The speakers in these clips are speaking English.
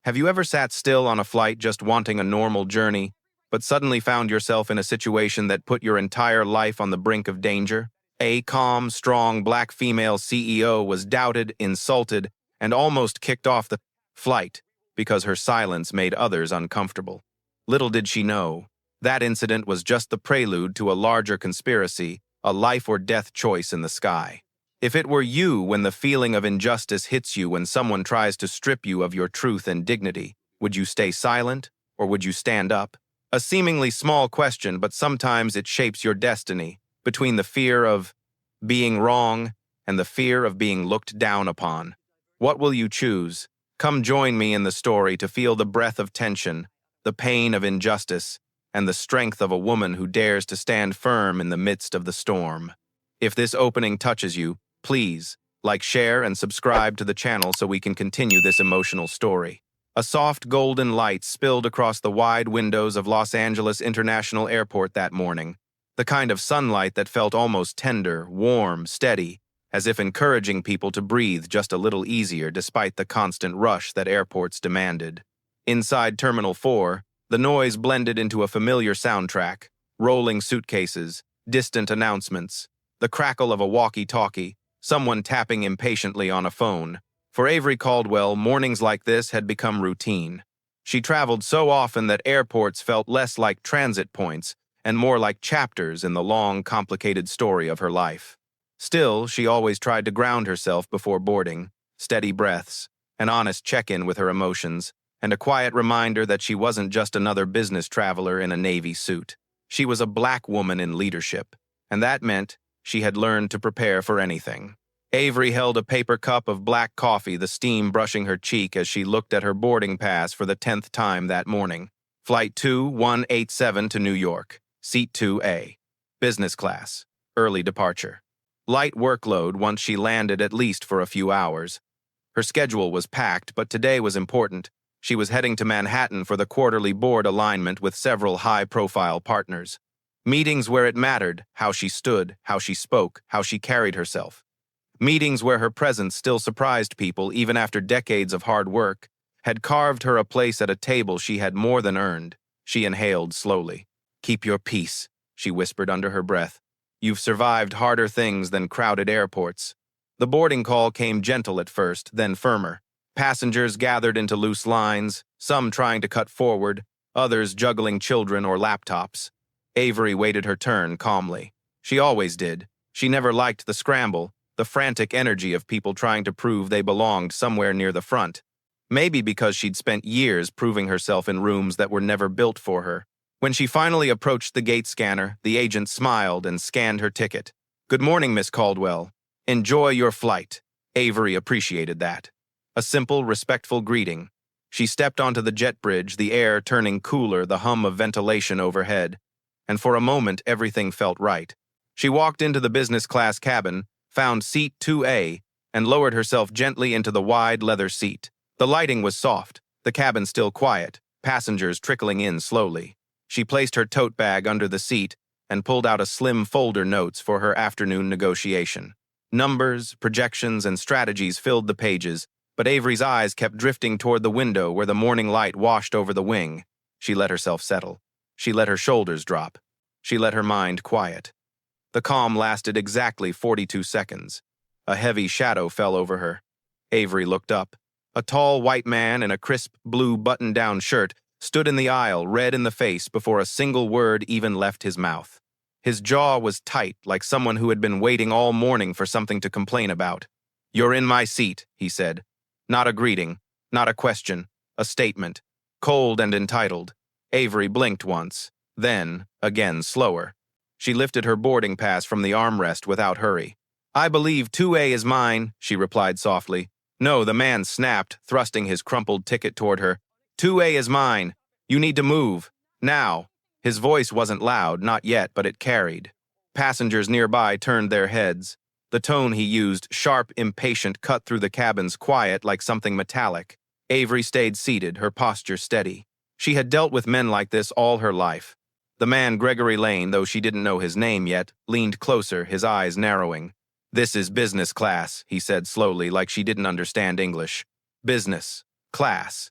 Have you ever sat still on a flight just wanting a normal journey, but suddenly found yourself in a situation that put your entire life on the brink of danger? A calm, strong black female CEO was doubted, insulted, and almost kicked off the flight because her silence made others uncomfortable. Little did she know, that incident was just the prelude to a larger conspiracy, a life or death choice in the sky. If it were you when the feeling of injustice hits you when someone tries to strip you of your truth and dignity, would you stay silent or would you stand up? A seemingly small question, but sometimes it shapes your destiny, between the fear of being wrong and the fear of being looked down upon. What will you choose? Come join me in the story to feel the breath of tension, the pain of injustice, and the strength of a woman who dares to stand firm in the midst of the storm. If this opening touches you, please like, share, and subscribe to the channel so we can continue this emotional story. A soft golden light spilled across the wide windows of Los Angeles International Airport that morning, the kind of sunlight that felt almost tender, warm, steady, as if encouraging people to breathe just a little easier despite the constant rush that airports demanded. Inside Terminal 4, the noise blended into a familiar soundtrack, rolling suitcases, distant announcements, the crackle of a walkie-talkie, someone tapping impatiently on a phone. For Avery Caldwell, mornings like this had become routine. She traveled so often that airports felt less like transit points and more like chapters in the long, complicated story of her life. Still, she always tried to ground herself before boarding, steady breaths, an honest check-in with her emotions, and a quiet reminder that she wasn't just another business traveler in a Navy suit. She was a black woman in leadership, and that meant she had learned to prepare for anything. Avery held a paper cup of black coffee, the steam brushing her cheek as she looked at her boarding pass for the 10th time that morning. Flight 2187 to New York, Seat 2A. Business class. Early departure. Light workload once she landed, at least for a few hours. Her schedule was packed, but today was important. She was heading to Manhattan for the quarterly board alignment with several high-profile partners. Meetings where it mattered, how she stood, how she spoke, how she carried herself. Meetings where her presence still surprised people even after decades of hard work, had carved her a place at a table she had more than earned. She inhaled slowly. "Keep your peace," she whispered under her breath. "You've survived harder things than crowded airports." The boarding call came gentle at first, then firmer. Passengers gathered into loose lines, some trying to cut forward, others juggling children or laptops. Avery waited her turn calmly. She always did. She never liked the scramble, the frantic energy of people trying to prove they belonged somewhere near the front. Maybe because she'd spent years proving herself in rooms that were never built for her. When she finally approached the gate scanner, the agent smiled and scanned her ticket. "Good morning, Miss Caldwell. Enjoy your flight." Avery appreciated that. A simple, respectful greeting. She stepped onto the jet bridge, the air turning cooler, the hum of ventilation overhead. And for a moment, everything felt right. She walked into the business class cabin, found seat 2A, and lowered herself gently into the wide leather seat. The lighting was soft, the cabin still quiet, passengers trickling in slowly. She placed her tote bag under the seat and pulled out a slim folder notes for her afternoon negotiation. Numbers, projections, and strategies filled the pages, but Avery's eyes kept drifting toward the window where the morning light washed over the wing. She let herself settle. She let her shoulders drop. She let her mind quiet. The calm lasted exactly 42 seconds. A heavy shadow fell over her. Avery looked up. A tall white man in a crisp blue button-down shirt stood in the aisle, red in the face, before a single word even left his mouth. His jaw was tight, like someone who had been waiting all morning for something to complain about. "You're in my seat," he said. Not a greeting, not a question, a statement. Cold and entitled. Avery blinked once, then, again slower. She lifted her boarding pass from the armrest without hurry. "I believe 2A is mine," she replied softly. "No," the man snapped, thrusting his crumpled ticket toward her. "2A is mine. You need to move. Now." His voice wasn't loud, not yet, but it carried. Passengers nearby turned their heads. The tone he used, sharp, impatient, cut through the cabin's quiet like something metallic. Avery stayed seated, her posture steady. She had dealt with men like this all her life. The man, Gregory Lane, though she didn't know his name yet, leaned closer, his eyes narrowing. "This is business class," he said slowly, like she didn't understand English. "Business. Class."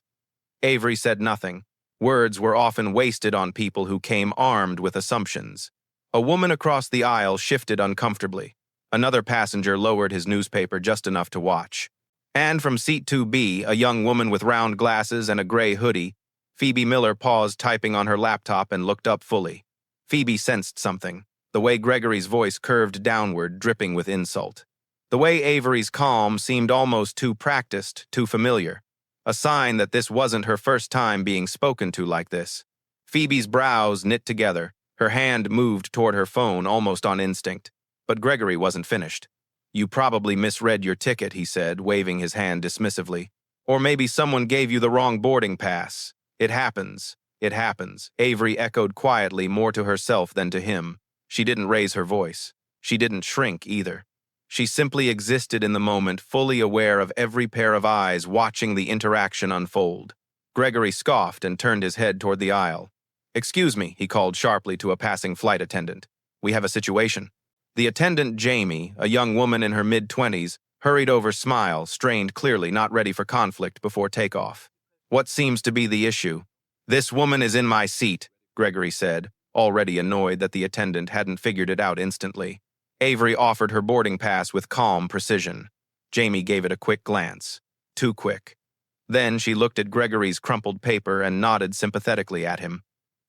Avery said nothing. Words were often wasted on people who came armed with assumptions. A woman across the aisle shifted uncomfortably. Another passenger lowered his newspaper just enough to watch. And from seat 2B, a young woman with round glasses and a gray hoodie, Phoebe Miller paused typing on her laptop and looked up fully. Phoebe sensed something, the way Gregory's voice curved downward, dripping with insult. The way Avery's calm seemed almost too practiced, too familiar. A sign that this wasn't her first time being spoken to like this. Phoebe's brows knit together, her hand moved toward her phone almost on instinct. But Gregory wasn't finished. "You probably misread your ticket," he said, waving his hand dismissively. "Or maybe someone gave you the wrong boarding pass. It happens. It happens," Avery echoed quietly, more to herself than to him. She didn't raise her voice. She didn't shrink either. She simply existed in the moment, fully aware of every pair of eyes watching the interaction unfold. Gregory scoffed and turned his head toward the aisle. "Excuse me," he called sharply to a passing flight attendant. "We have a situation." The attendant, Jamie, a young woman in her mid-20s, hurried over, smile, strained clearly, not ready for conflict before takeoff. "What seems to be the issue?" "This woman is in my seat," Gregory said, already annoyed that the attendant hadn't figured it out instantly. Avery offered her boarding pass with calm precision. Jamie gave it a quick glance. Too quick. Then she looked at Gregory's crumpled paper and nodded sympathetically at him.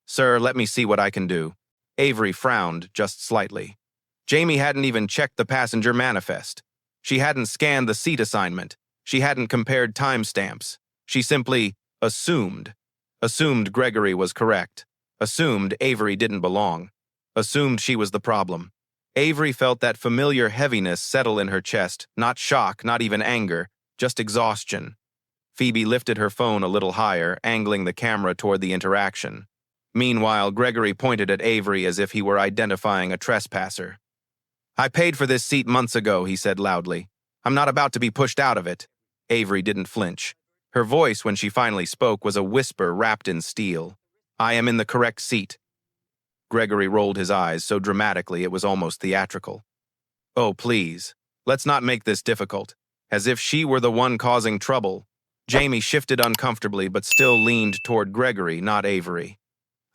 "Sir, let me see what I can do." Avery frowned just slightly. Jamie hadn't even checked the passenger manifest. She hadn't scanned the seat assignment. She hadn't compared timestamps. She simply assumed. Assumed Gregory was correct. Assumed Avery didn't belong. Assumed she was the problem. Avery felt that familiar heaviness settle in her chest, not shock, not even anger, just exhaustion. Phoebe lifted her phone a little higher, angling the camera toward the interaction. Meanwhile, Gregory pointed at Avery as if he were identifying a trespasser. "I paid for this seat months ago," he said loudly. "I'm not about to be pushed out of it." Avery didn't flinch. Her voice, when she finally spoke, was a whisper wrapped in steel. "I am in the correct seat." Gregory rolled his eyes so dramatically it was almost theatrical. "Oh, please. Let's not make this difficult." As if she were the one causing trouble. Jamie shifted uncomfortably but still leaned toward Gregory, not Avery.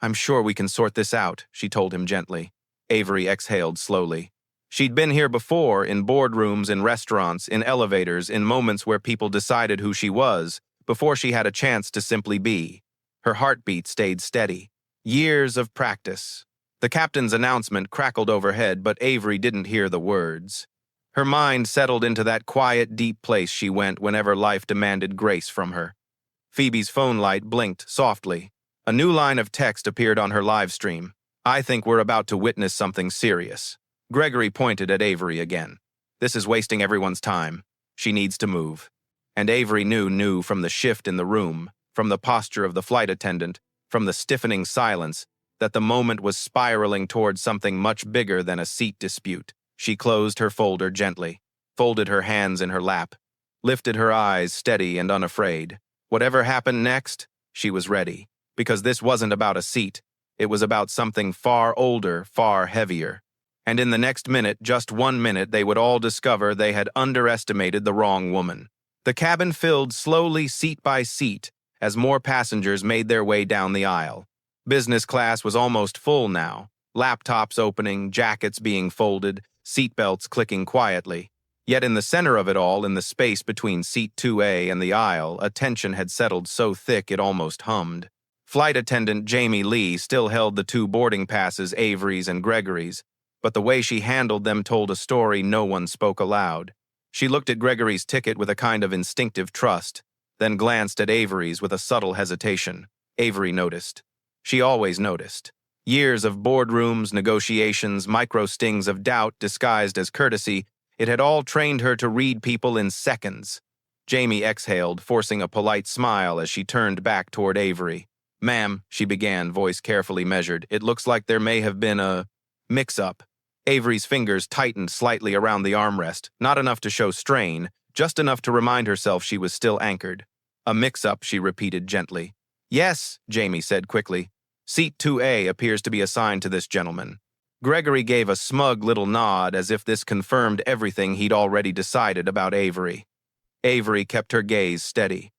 "I'm sure we can sort this out," she told him gently. Avery exhaled slowly. She'd been here before, in boardrooms, in restaurants, in elevators, in moments where people decided who she was, before she had a chance to simply be. Her heartbeat stayed steady. Years of practice. The captain's announcement crackled overhead, but Avery didn't hear the words. Her mind settled into that quiet, deep place she went whenever life demanded grace from her. Phoebe's phone light blinked softly. A new line of text appeared on her live stream. "I think we're about to witness something serious." Gregory pointed at Avery again. "This is wasting everyone's time. She needs to move." And Avery knew from the shift in the room, from the posture of the flight attendant, from the stiffening silence, that the moment was spiraling towards something much bigger than a seat dispute. She closed her folder gently, folded her hands in her lap, lifted her eyes steady and unafraid. Whatever happened next, she was ready. Because this wasn't about a seat. It was about something far older, far heavier. And in the next minute, just 1 minute, they would all discover they had underestimated the wrong woman. The cabin filled slowly, seat by seat, as more passengers made their way down the aisle. Business class was almost full now, laptops opening, jackets being folded, seatbelts clicking quietly. Yet in the center of it all, in the space between seat 2A and the aisle, a tension had settled so thick it almost hummed. Flight attendant Jamie Lee still held the 2 boarding passes, Avery's and Gregory's, but the way she handled them told a story no one spoke aloud. She looked at Gregory's ticket with a kind of instinctive trust, then glanced at Avery's with a subtle hesitation. Avery noticed. She always noticed. Years of boardrooms, negotiations, micro-stings of doubt disguised as courtesy, it had all trained her to read people in seconds. Jamie exhaled, forcing a polite smile as she turned back toward Avery. "Ma'am," she began, voice carefully measured, "it looks like there may have been a mix-up." Avery's fingers tightened slightly around the armrest, not enough to show strain, just enough to remind herself she was still anchored. "A mix-up," she repeated gently. "Yes," Jamie said quickly. "Seat 2A appears to be assigned to this gentleman." Gregory gave a smug little nod as if this confirmed everything he'd already decided about Avery. Avery kept her gaze steady.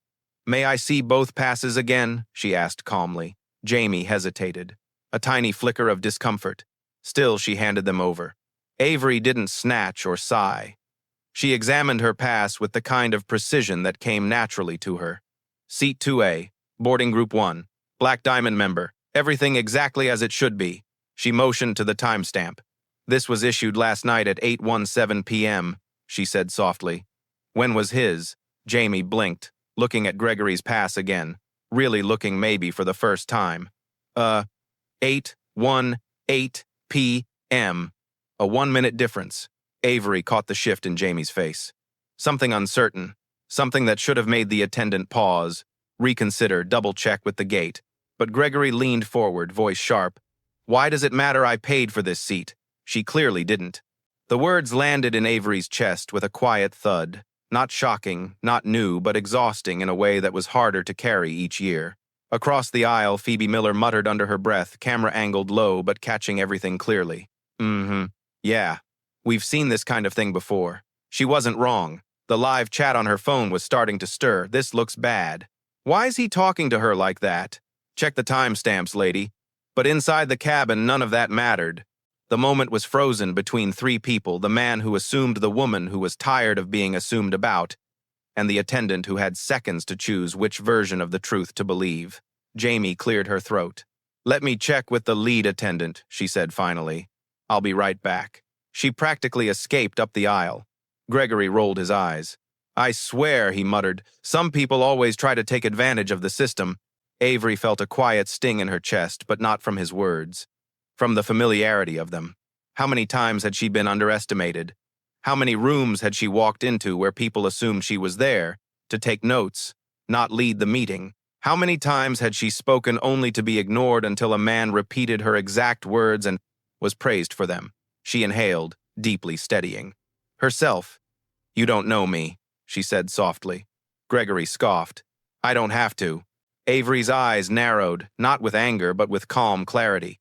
May I see both passes again? She asked calmly. Jamie hesitated. A tiny flicker of discomfort. Still, she handed them over. Avery didn't snatch or sigh. She examined her pass with the kind of precision that came naturally to her. Seat 2A, boarding group 1, Black Diamond member, everything exactly as it should be. She motioned to the timestamp. This was issued last night at 8:17 p.m., she said softly. When was his? Jamie blinked, looking at Gregory's pass again, really looking maybe for the first time. 8:18 p.m. A 1-minute difference. Avery caught the shift in Jamie's face. Something uncertain, something that should have made the attendant pause, reconsider, double-check with the gate. But Gregory leaned forward, voice sharp. Why does it matter I paid for this seat? She clearly didn't. The words landed in Avery's chest with a quiet thud. Not shocking, not new, but exhausting in a way that was harder to carry each year. Across the aisle, Phoebe Miller muttered under her breath, camera angled low but catching everything clearly. Yeah. We've seen this kind of thing before. She wasn't wrong. The live chat on her phone was starting to stir. This looks bad. Why is he talking to her like that? Check the timestamps, lady. But inside the cabin, none of that mattered. The moment was frozen between three people, the man who assumed the woman who was tired of being assumed about, and the attendant who had seconds to choose which version of the truth to believe. Jamie cleared her throat. Let me check with the lead attendant, she said finally. I'll be right back. She practically escaped up the aisle. Gregory rolled his eyes. I swear, he muttered, some people always try to take advantage of the system. Avery felt a quiet sting in her chest, but not from his words. From the familiarity of them. How many times had she been underestimated? How many rooms had she walked into where people assumed she was there to take notes, not lead the meeting? How many times had she spoken only to be ignored until a man repeated her exact words and was praised for them? She inhaled, deeply steadying. Herself. You don't know me, she said softly. Gregory scoffed. I don't have to. Avery's eyes narrowed, not with anger but with calm clarity.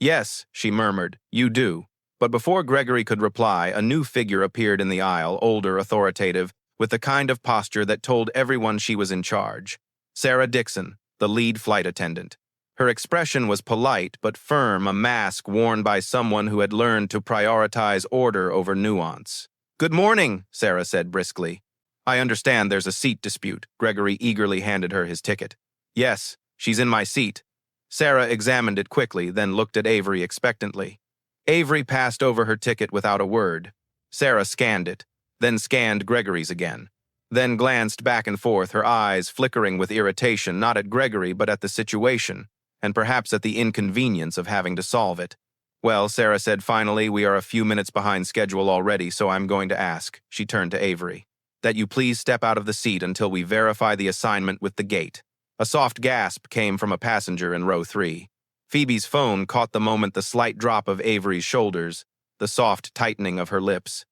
Yes, she murmured, you do. But before Gregory could reply, a new figure appeared in the aisle, older, authoritative, with the kind of posture that told everyone she was in charge. Sarah Dixon, the lead flight attendant. Her expression was polite but firm, a mask worn by someone who had learned to prioritize order over nuance. Good morning, Sarah said briskly. I understand there's a seat dispute. Gregory eagerly handed her his ticket. Yes, she's in my seat. Sarah examined it quickly, then looked at Avery expectantly. Avery passed over her ticket without a word. Sarah scanned it, then scanned Gregory's again. Then glanced back and forth, her eyes flickering with irritation, not at Gregory but at the situation, and perhaps at the inconvenience of having to solve it. Well, Sarah said finally, we are a few minutes behind schedule already, so I'm going to ask, she turned to Avery, that you please step out of the seat until we verify the assignment with the gate. A soft gasp came from a passenger in row 3. Phoebe's phone caught the moment the slight drop of Avery's shoulders, the soft tightening of her lips.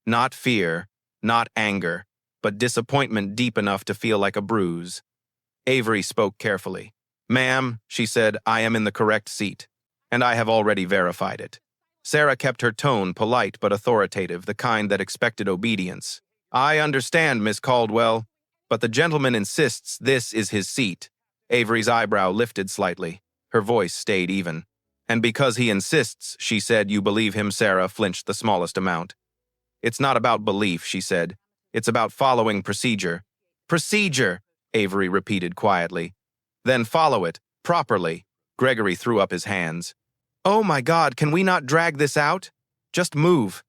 Not fear, not anger, but disappointment deep enough to feel like a bruise. Avery spoke carefully. Ma'am, she said, I am in the correct seat, and I have already verified it. Sarah kept her tone polite but authoritative, the kind that expected obedience. I understand, Miss Caldwell, but the gentleman insists this is his seat. Avery's eyebrow lifted slightly. Her voice stayed even. And because he insists, she said, you believe him. Sarah flinched the smallest amount. It's not about belief, she said. It's about following procedure. Procedure, Avery repeated quietly. Then follow it, properly. Gregory threw up his hands. Oh my God, can we not drag this out? Just move.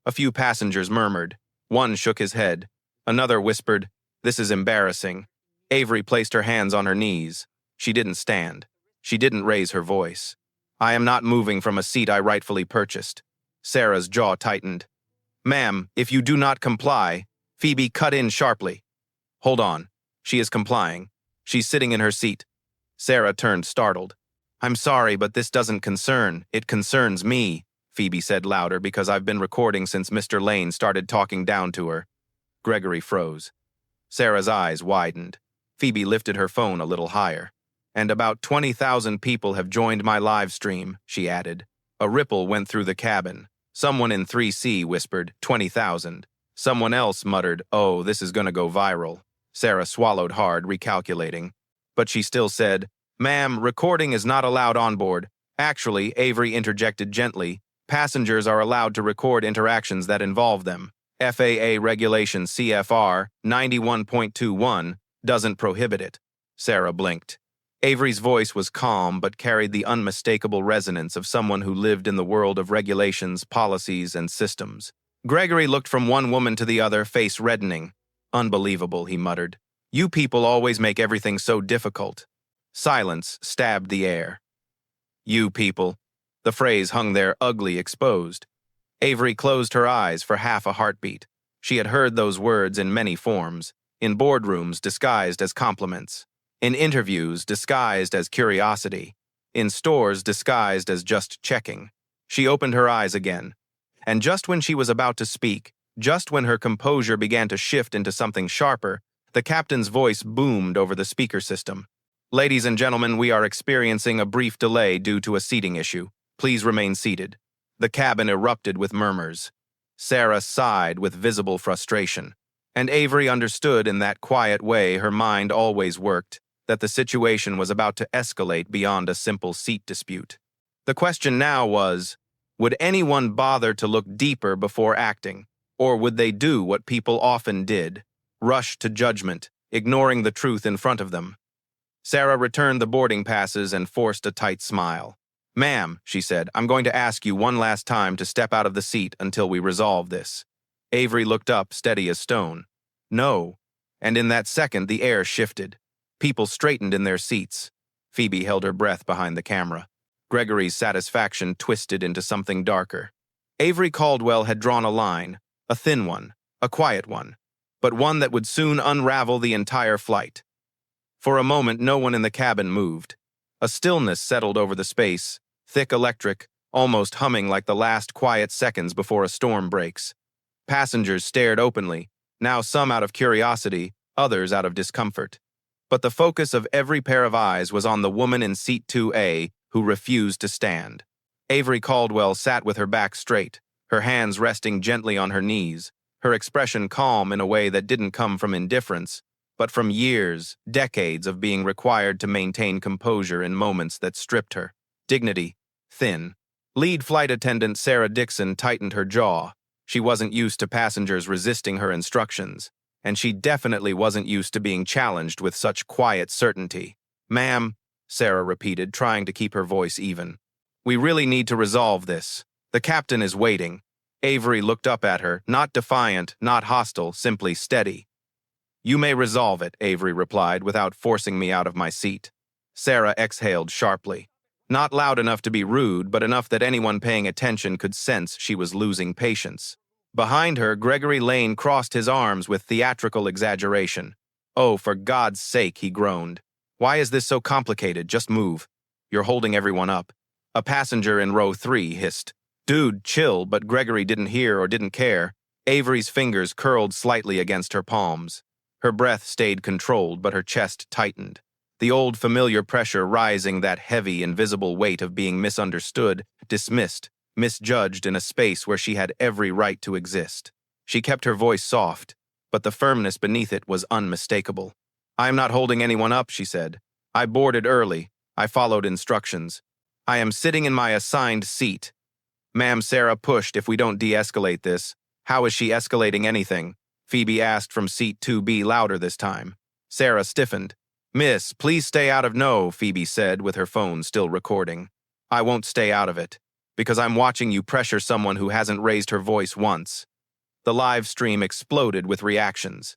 A few passengers murmured. One shook his head. Another whispered, this is embarrassing. Avery placed her hands on her knees. She didn't stand. She didn't raise her voice. I am not moving from a seat I rightfully purchased. Sarah's jaw tightened. Ma'am, if you do not comply, Phoebe cut in sharply. Hold on. She is complying. She's sitting in her seat. Sarah turned startled. I'm sorry, but this doesn't concern. It concerns me, Phoebe said louder, because I've been recording since Mr. Lane started talking down to her. Gregory froze. Sarah's eyes widened. Phoebe lifted her phone a little higher. And about 20,000 people have joined my live stream, she added. A ripple went through the cabin. Someone in 3C whispered, 20,000. Someone else muttered, oh, this is gonna go viral. Sarah swallowed hard, recalculating. But she still said, "Ma'am, recording is not allowed on board." Actually, Avery interjected gently, passengers are allowed to record interactions that involve them. FAA Regulation CFR 91.21 doesn't prohibit it. Sarah blinked. Avery's voice was calm but carried the unmistakable resonance of someone who lived in the world of regulations, policies, and systems. Gregory looked from one woman to the other, face reddening. "Unbelievable," he muttered. "You people always make everything so difficult." Silence stabbed the air. "You people." The phrase hung there ugly, exposed. Avery closed her eyes for half a heartbeat. She had heard those words in many forms, in boardrooms disguised as compliments, in interviews disguised as curiosity, in stores disguised as just checking. She opened her eyes again, and just when she was about to speak, just when her composure began to shift into something sharper, the captain's voice boomed over the speaker system. "Ladies and gentlemen, we are experiencing a brief delay due to a seating issue. Please remain seated." The cabin erupted with murmurs. Sarah sighed with visible frustration, and Avery understood in that quiet way her mind always worked, that the situation was about to escalate beyond a simple seat dispute. The question now was, would anyone bother to look deeper before acting, or would they do what people often did, rush to judgment, ignoring the truth in front of them? Sarah returned the boarding passes and forced a tight smile. "Ma'am," she said, "I'm going to ask you one last time to step out of the seat until we resolve this." Avery looked up, steady as stone. "No." And in that second, the air shifted. People straightened in their seats. Phoebe held her breath behind the camera. Gregory's satisfaction twisted into something darker. Avery Caldwell had drawn a line, a thin one, a quiet one, but one that would soon unravel the entire flight. For a moment, no one in the cabin moved. A stillness settled over the space, thick electric, almost humming like the last quiet seconds before a storm breaks. Passengers stared openly, now some out of curiosity, others out of discomfort. But the focus of every pair of eyes was on the woman in seat 2A who refused to stand. Avery Caldwell sat with her back straight, her hands resting gently on her knees, her expression calm in a way that didn't come from indifference, but from years, decades of being required to maintain composure in moments that stripped her dignity, thin. Lead flight attendant Sarah Dixon tightened her jaw. She wasn't used to passengers resisting her instructions, and she definitely wasn't used to being challenged with such quiet certainty. "Ma'am," Sarah repeated, trying to keep her voice even. "We really need to resolve this. The captain is waiting." Avery looked up at her, not defiant, not hostile, simply steady. "You may resolve it," Avery replied, without forcing me out of my seat. Sarah exhaled sharply. Not loud enough to be rude, but enough that anyone paying attention could sense she was losing patience. Behind her, Gregory Lane crossed his arms with theatrical exaggeration. "Oh, for God's sake," he groaned. "Why is this so complicated? Just move. You're holding everyone up." A passenger in row 3 hissed, "Dude, chill," but Gregory didn't hear or didn't care. Avery's fingers curled slightly against her palms. Her breath stayed controlled, but her chest tightened. The old familiar pressure rising, that heavy, invisible weight of being misunderstood, dismissed, misjudged in a space where she had every right to exist. She kept her voice soft, but the firmness beneath it was unmistakable. "I am not holding anyone up," she said. "I boarded early. I followed instructions. I am sitting in my assigned seat." "Ma'am," Sarah pushed, "if we don't de-escalate this." "How is she escalating anything?" Phoebe asked from seat 2B, louder this time. Sarah stiffened. "Miss, please stay out of." "No," Phoebe said, with her phone still recording. "I won't stay out of it, because I'm watching you pressure someone who hasn't raised her voice once." The live stream exploded with reactions.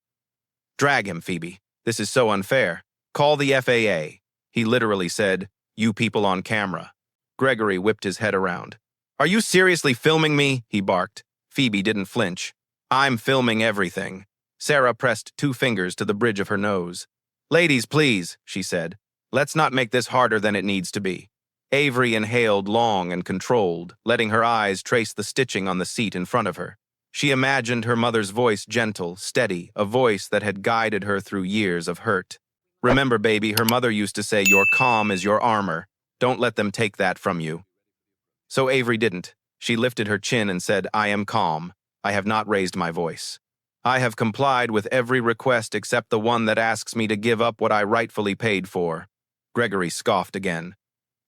"Drag him, Phoebe. This is so unfair. Call the FAA." He literally said, "You people on camera." Gregory whipped his head around. "Are you seriously filming me?" he barked. Phoebe didn't flinch. "I'm filming everything." Sarah pressed 2 fingers to the bridge of her nose. "Ladies, please," she said. "Let's not make this harder than it needs to be." Avery inhaled long and controlled, letting her eyes trace the stitching on the seat in front of her. She imagined her mother's voice gentle, steady, a voice that had guided her through years of hurt. "Remember, baby," her mother used to say, "your calm is your armor. Don't let them take that from you." So Avery didn't. She lifted her chin and said, "I am calm. I have not raised my voice." I have complied with every request except the one that asks me to give up what I rightfully paid for. Gregory scoffed again.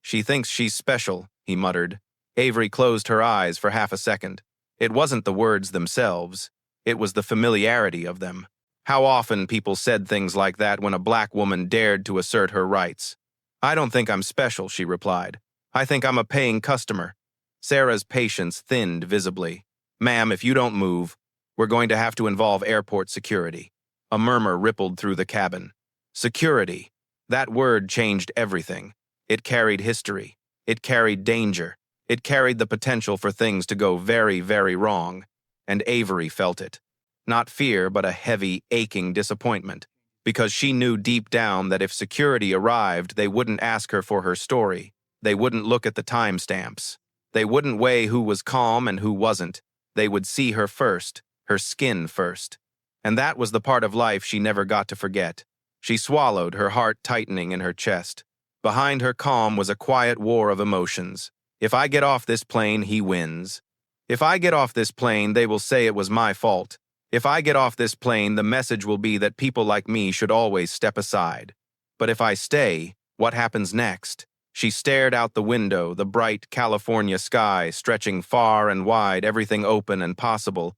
She thinks she's special, he muttered. Avery closed her eyes for half a second. It wasn't the words themselves. It was the familiarity of them. How often people said things like that when a black woman dared to assert her rights. I don't think I'm special, she replied. I think I'm a paying customer. Sarah's patience thinned visibly. Ma'am, if you don't move, we're going to have to involve airport security. A murmur rippled through the cabin. Security. That word changed everything. It carried history. It carried danger. It carried the potential for things to go very, very wrong. And Avery felt it. Not fear, but a heavy, aching disappointment. Because she knew deep down that if security arrived, they wouldn't ask her for her story. They wouldn't look at the timestamps. They wouldn't weigh who was calm and who wasn't. They would see her first, her skin first. And that was the part of life she never got to forget. She swallowed, her heart tightening in her chest. Behind her calm was a quiet war of emotions. If I get off this plane, he wins. If I get off this plane, they will say it was my fault. If I get off this plane, the message will be that people like me should always step aside. But if I stay, what happens next? She stared out the window, the bright California sky stretching far and wide, everything open and possible.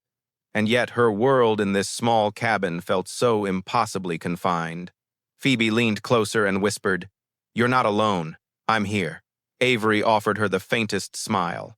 And yet her world in this small cabin felt so impossibly confined. Phoebe leaned closer and whispered, "You're not alone. I'm here." Avery offered her the faintest smile.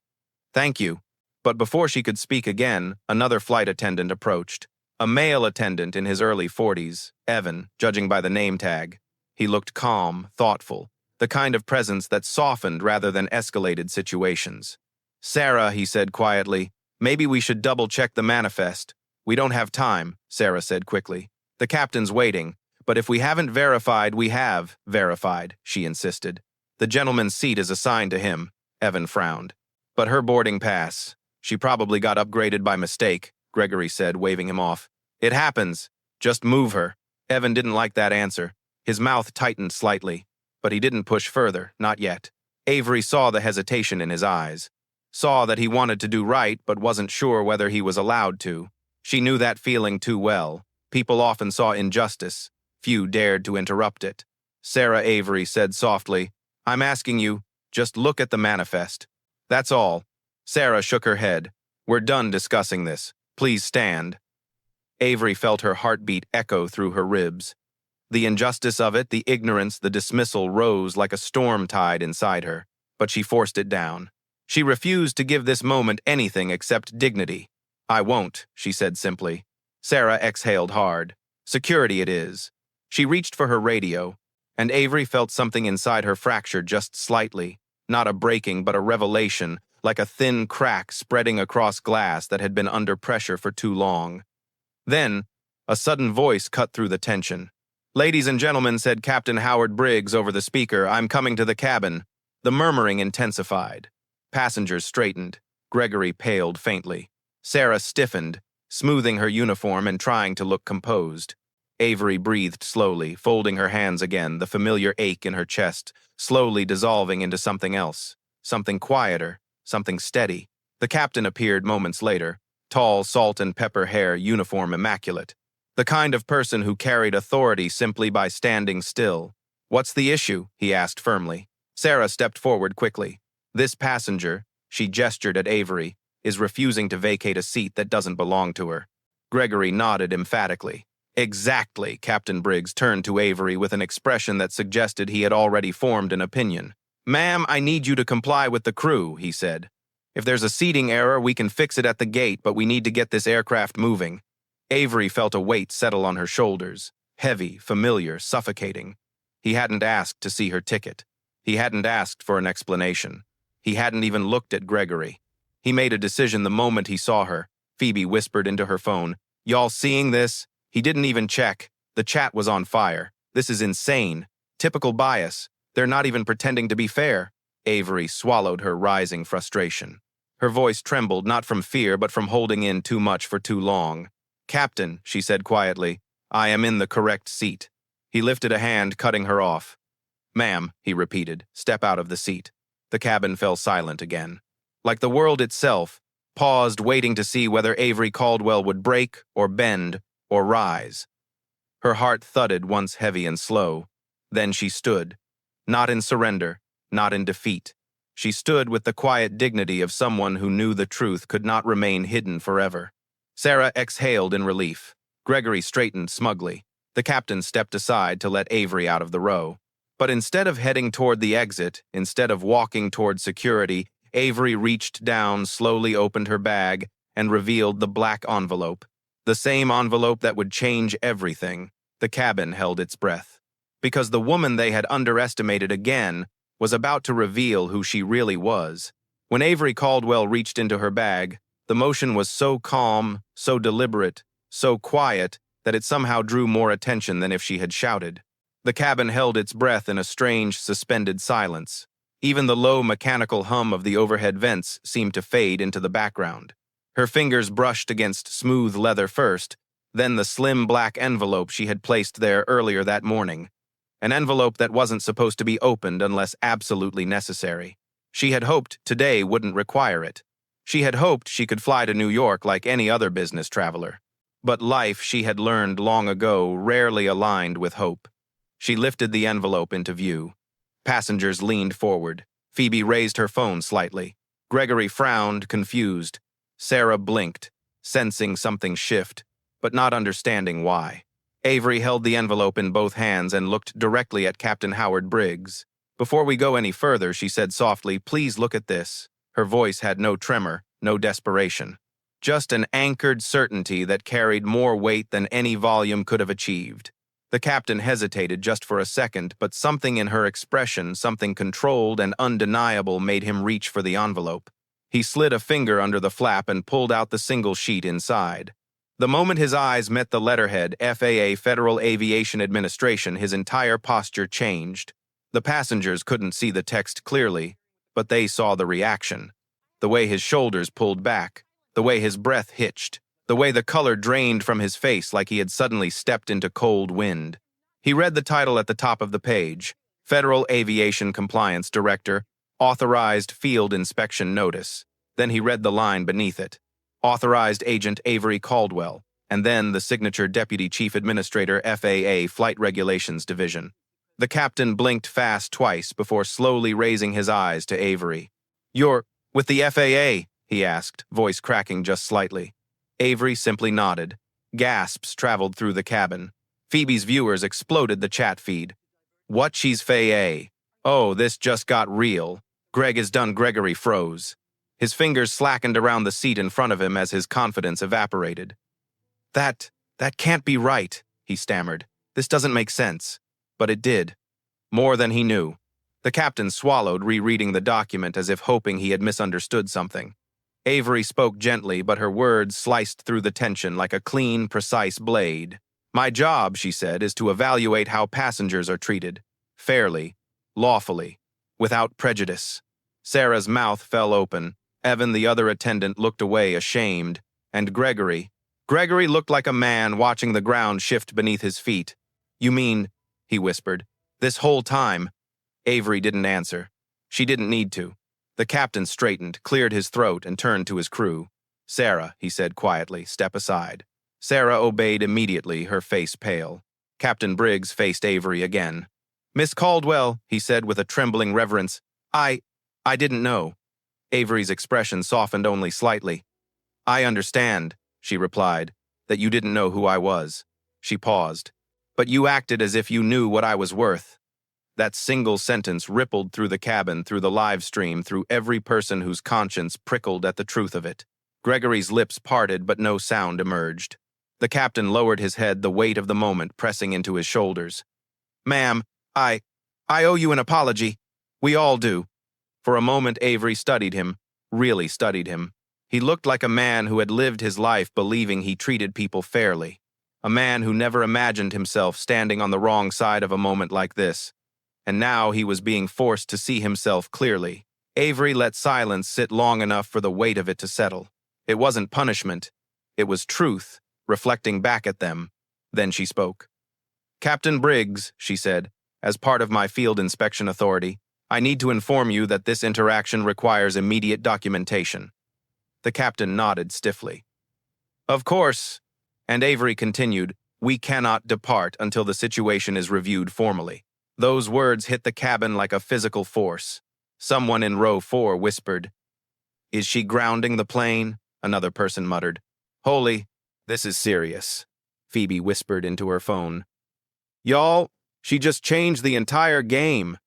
"Thank you." But before she could speak again, another flight attendant approached. A male attendant in his early 40s, Evan, judging by the name tag. He looked calm, thoughtful, the kind of presence that softened rather than escalated situations. "Sarah," he said quietly, "maybe we should double-check the manifest." "We don't have time," Sarah said quickly. "The captain's waiting, but if we haven't verified, we have verified," she insisted. "The gentleman's seat is assigned to him," Evan frowned. "But her boarding pass. She probably got upgraded by mistake," Gregory said, waving him off. "It happens. Just move her." Evan didn't like that answer. His mouth tightened slightly, but he didn't push further, not yet. Avery saw the hesitation in his eyes, saw that he wanted to do right but wasn't sure whether he was allowed to. She knew that feeling too well. People often saw injustice. Few dared to interrupt it. "Sarah," Avery said softly, "I'm asking you, just look at the manifest. That's all." Sarah shook her head. "We're done discussing this. Please stand." Avery felt her heartbeat echo through her ribs. The injustice of it, the ignorance, the dismissal rose like a storm tide inside her, but she forced it down. She refused to give this moment anything except dignity. "I won't," she said simply. Sarah exhaled hard. "Security it is." She reached for her radio, and Avery felt something inside her fracture just slightly, not a breaking but a revelation, like a thin crack spreading across glass that had been under pressure for too long. Then, a sudden voice cut through the tension. "Ladies and gentlemen," said Captain Howard Briggs over the speaker, "I'm coming to the cabin." The murmuring intensified. Passengers straightened. Gregory paled faintly. Sarah stiffened, smoothing her uniform and trying to look composed. Avery breathed slowly, folding her hands again, the familiar ache in her chest, slowly dissolving into something else, something quieter, something steady. The captain appeared moments later, tall, salt and pepper hair, uniform immaculate. The kind of person who carried authority simply by standing still. "What's the issue?" he asked firmly. Sarah stepped forward quickly. "This passenger," she gestured at Avery, "is refusing to vacate a seat that doesn't belong to her." Gregory nodded emphatically. "Exactly." Captain Briggs turned to Avery with an expression that suggested he had already formed an opinion. "Ma'am, I need you to comply with the crew," he said. "If there's a seating error, we can fix it at the gate, but we need to get this aircraft moving." Avery felt a weight settle on her shoulders, heavy, familiar, suffocating. He hadn't asked to see her ticket. He hadn't asked for an explanation. He hadn't even looked at Gregory. He made a decision the moment he saw her. Phoebe whispered into her phone, "Y'all seeing this?" He didn't even check. The chat was on fire. "This is insane. Typical bias. They're not even pretending to be fair." Avery swallowed her rising frustration. Her voice trembled not from fear but from holding in too much for too long. "Captain," she said quietly, "I am in the correct seat." He lifted a hand, cutting her off. "Ma'am," he repeated, "step out of the seat." The cabin fell silent again. Like the world itself, paused, waiting to see whether Avery Caldwell would break or bend or rise. Her heart thudded once heavy and slow. Then she stood, not in surrender, not in defeat. She stood with the quiet dignity of someone who knew the truth could not remain hidden forever. Sarah exhaled in relief. Gregory straightened smugly. The captain stepped aside to let Avery out of the row. But instead of heading toward the exit, instead of walking toward security, Avery reached down, slowly opened her bag, and revealed the black envelope. The same envelope that would change everything. The cabin held its breath. Because the woman they had underestimated again was about to reveal who she really was. When Avery Caldwell reached into her bag, the motion was so calm, so deliberate, so quiet, that it somehow drew more attention than if she had shouted. The cabin held its breath in a strange, suspended silence. Even the low mechanical hum of the overhead vents seemed to fade into the background. Her fingers brushed against smooth leather first, then the slim black envelope she had placed there earlier that morning. An envelope that wasn't supposed to be opened unless absolutely necessary. She had hoped today wouldn't require it. She had hoped she could fly to New York like any other business traveler. But life, she had learned long ago, rarely aligned with hope. She lifted the envelope into view. Passengers leaned forward. Phoebe raised her phone slightly. Gregory frowned, confused. Sarah blinked, sensing something shift, but not understanding why. Avery held the envelope in both hands and looked directly at Captain Howard Briggs. "Before we go any further," she said softly, "please look at this." Her voice had no tremor, no desperation. Just an anchored certainty that carried more weight than any volume could have achieved. The captain hesitated just for a second, but something in her expression, something controlled and undeniable, made him reach for the envelope. He slid a finger under the flap and pulled out the single sheet inside. The moment his eyes met the letterhead, FAA, Federal Aviation Administration, his entire posture changed. The passengers couldn't see the text clearly, but they saw the reaction. The way his shoulders pulled back, the way his breath hitched, the way the color drained from his face like he had suddenly stepped into cold wind. He read the title at the top of the page, Federal Aviation Compliance Director, Authorized Field Inspection Notice. Then he read the line beneath it, Authorized Agent Avery Caldwell, and then the signature Deputy Chief Administrator, FAA, Flight Regulations Division. The captain blinked fast twice before slowly raising his eyes to Avery. "You're with the FAA?" he asked, voice cracking just slightly. Avery simply nodded. Gasps traveled through the cabin. Phoebe's viewers exploded the chat feed. "What, she's FAA? Oh, this just got real. Greg is done." Gregory froze. His fingers slackened around the seat in front of him as his confidence evaporated. That can't be right," he stammered. "This doesn't make sense." But it did. More than he knew. The captain swallowed, rereading the document as if hoping he had misunderstood something. Avery spoke gently, but her words sliced through the tension like a clean, precise blade. "My job," she said, "is to evaluate how passengers are treated. Fairly, lawfully, without prejudice." Sarah's mouth fell open. Evan, the other attendant, looked away, ashamed. And Gregory looked like a man watching the ground shift beneath his feet. "You mean," he whispered, "this whole time?" Avery didn't answer. She didn't need to. The captain straightened, cleared his throat, and turned to his crew. "Sarah," he said quietly, "step aside." Sarah obeyed immediately, her face pale. Captain Briggs faced Avery again. "Miss Caldwell," he said with a trembling reverence, I didn't know." Avery's expression softened only slightly. "I understand," she replied, "that you didn't know who I was." She paused. "But you acted as if you knew what I was worth." That single sentence rippled through the cabin, through the live stream, through every person whose conscience prickled at the truth of it. Gregory's lips parted, but no sound emerged. The captain lowered his head, the weight of the moment pressing into his shoulders. "Ma'am, I owe you an apology. We all do." For a moment, Avery studied him, really studied him. He looked like a man who had lived his life believing he treated people fairly. A man who never imagined himself standing on the wrong side of a moment like this. And now he was being forced to see himself clearly. Avery let silence sit long enough for the weight of it to settle. It wasn't punishment. It was truth, reflecting back at them. Then she spoke. "Captain Briggs," she said, "as part of my field inspection authority, I need to inform you that this interaction requires immediate documentation." The captain nodded stiffly. Of course. And Avery continued, we cannot depart until the situation is reviewed formally. Those words hit the cabin like a physical force. Someone in row 4 whispered, Is she grounding the plane? Another person muttered. Holy, this is serious. Phoebe whispered into her phone. Y'all, she just changed the entire game.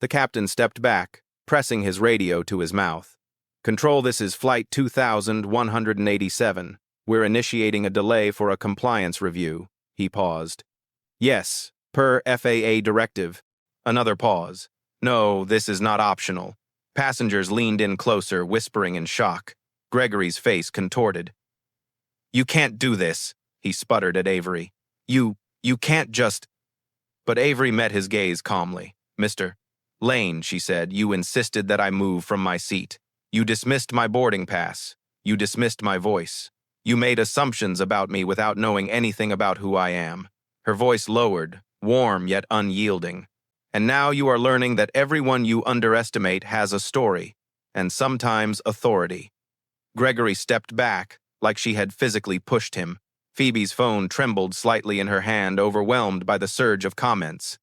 The captain stepped back, pressing his radio to his mouth. Control, this is Flight 2187. We're initiating a delay for a compliance review. He paused. Yes, per FAA directive. Another pause. No, this is not optional. Passengers leaned in closer, whispering in shock. Gregory's face contorted. You can't do this, he sputtered at Avery. You can't just... But Avery met his gaze calmly. Mr. Lane, she said, you insisted that I move from my seat. You dismissed my boarding pass. You dismissed my voice. You made assumptions about me without knowing anything about who I am. Her voice lowered, warm yet unyielding. And now you are learning that everyone you underestimate has a story, and sometimes authority. Gregory stepped back, like she had physically pushed him. Phoebe's phone trembled slightly in her hand, overwhelmed by the surge of comments.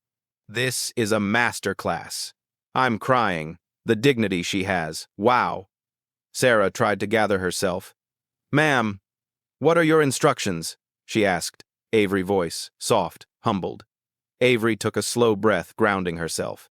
This is a masterclass. I'm crying. The dignity she has. Wow. Sarah tried to gather herself. Ma'am, what are your instructions? She asked, Avery voice, soft, humbled. Avery took a slow breath, grounding herself.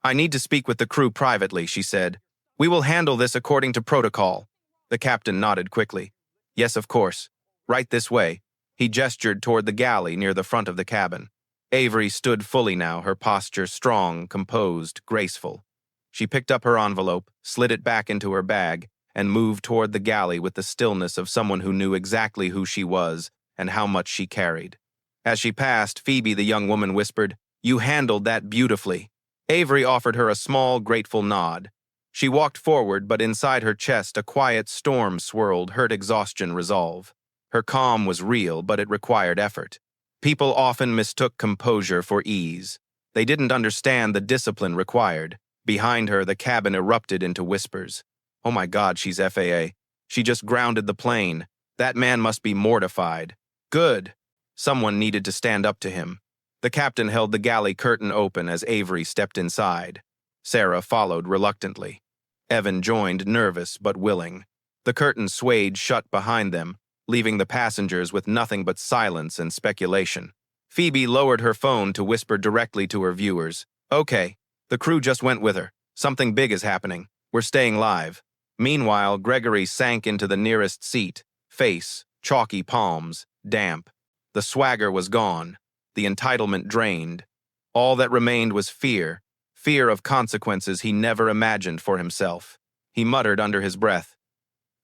I need to speak with the crew privately, she said. We will handle this according to protocol. The captain nodded quickly. Yes, of course. Right this way. He gestured toward the galley near the front of the cabin. Avery stood fully now, her posture strong, composed, graceful. She picked up her envelope, slid it back into her bag, and moved toward the galley with the stillness of someone who knew exactly who she was and how much she carried. As she passed, Phoebe, the young woman, whispered, You handled that beautifully. Avery offered her a small, grateful nod. She walked forward, but inside her chest a quiet storm swirled, hurt exhaustion resolve. Her calm was real, but it required effort. People often mistook composure for ease. They didn't understand the discipline required. Behind her, the cabin erupted into whispers. Oh my God, she's FAA. She just grounded the plane. That man must be mortified. Good. Someone needed to stand up to him. The captain held the galley curtain open as Avery stepped inside. Sarah followed reluctantly. Evan joined, nervous but willing. The curtain swayed shut behind them, leaving the passengers with nothing but silence and speculation. Phoebe lowered her phone to whisper directly to her viewers. Okay, the crew just went with her. Something big is happening. We're staying live. Meanwhile, Gregory sank into the nearest seat, face, chalky palms, damp. The swagger was gone, the entitlement drained. All that remained was fear of consequences he never imagined for himself. He muttered under his breath,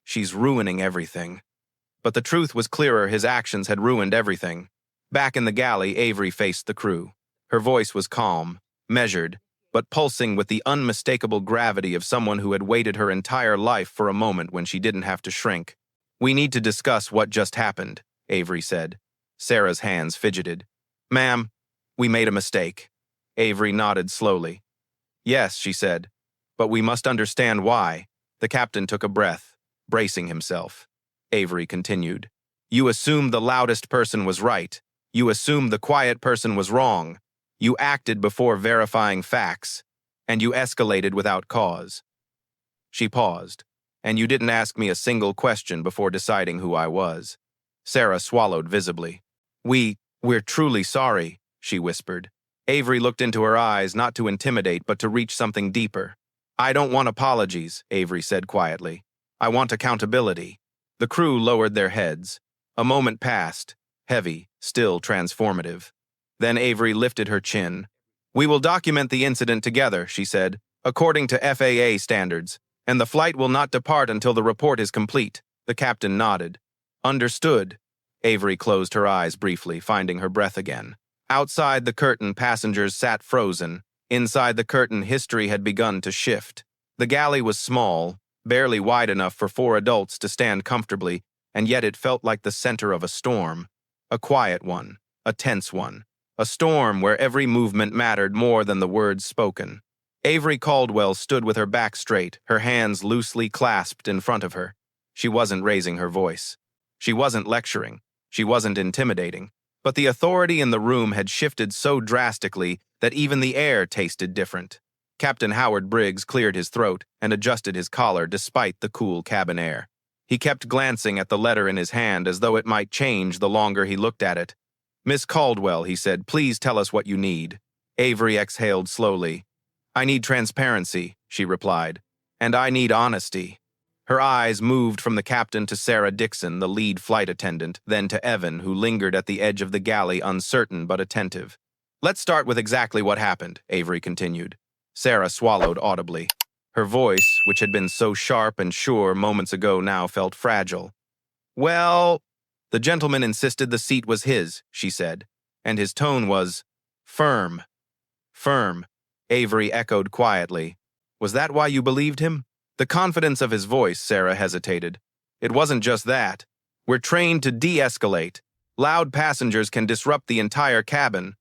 She's ruining everything. But the truth was clearer, his actions had ruined everything. Back in the galley, Avery faced the crew. Her voice was calm, measured, but pulsing with the unmistakable gravity of someone who had waited her entire life for a moment when she didn't have to shrink. We need to discuss what just happened, Avery said. Sarah's hands fidgeted. Ma'am, we made a mistake. Avery nodded slowly. Yes, she said, but we must understand why. The captain took a breath, bracing himself. Avery continued. You assumed the loudest person was right. You assumed the quiet person was wrong. You acted before verifying facts, and you escalated without cause. She paused. And you didn't ask me a single question before deciding who I was. Sarah swallowed visibly. We're truly sorry, she whispered. Avery looked into her eyes, not to intimidate, but to reach something deeper. I don't want apologies, Avery said quietly. I want accountability. The crew lowered their heads. A moment passed, heavy, still transformative. Then Avery lifted her chin. We will document the incident together, she said, according to FAA standards, and the flight will not depart until the report is complete. The captain nodded. Understood. Avery closed her eyes briefly, finding her breath again. Outside the curtain, passengers sat frozen. Inside the curtain, history had begun to shift. The galley was small, barely wide enough for 4 adults to stand comfortably, and yet it felt like the center of a storm. A quiet one, a tense one. A storm where every movement mattered more than the words spoken. Avery Caldwell stood with her back straight, her hands loosely clasped in front of her. She wasn't raising her voice. She wasn't lecturing. She wasn't intimidating. But the authority in the room had shifted so drastically that even the air tasted different. Captain Howard Briggs cleared his throat and adjusted his collar despite the cool cabin air. He kept glancing at the letter in his hand as though it might change the longer he looked at it. "Miss Caldwell," he said, "please tell us what you need." Avery exhaled slowly. "I need transparency," she replied. "And I need honesty." Her eyes moved from the captain to Sarah Dixon, the lead flight attendant, then to Evan, who lingered at the edge of the galley, uncertain but attentive. "Let's start with exactly what happened," Avery continued. Sarah swallowed audibly. Her voice, which had been so sharp and sure moments ago, now felt fragile. "Well, the gentleman insisted the seat was his," she said, and his tone was firm. Firm, Avery echoed quietly. "Was that why you believed him?" The confidence of his voice, Sarah hesitated. "It wasn't just that. We're trained to de-escalate. Loud passengers can disrupt the entire cabin."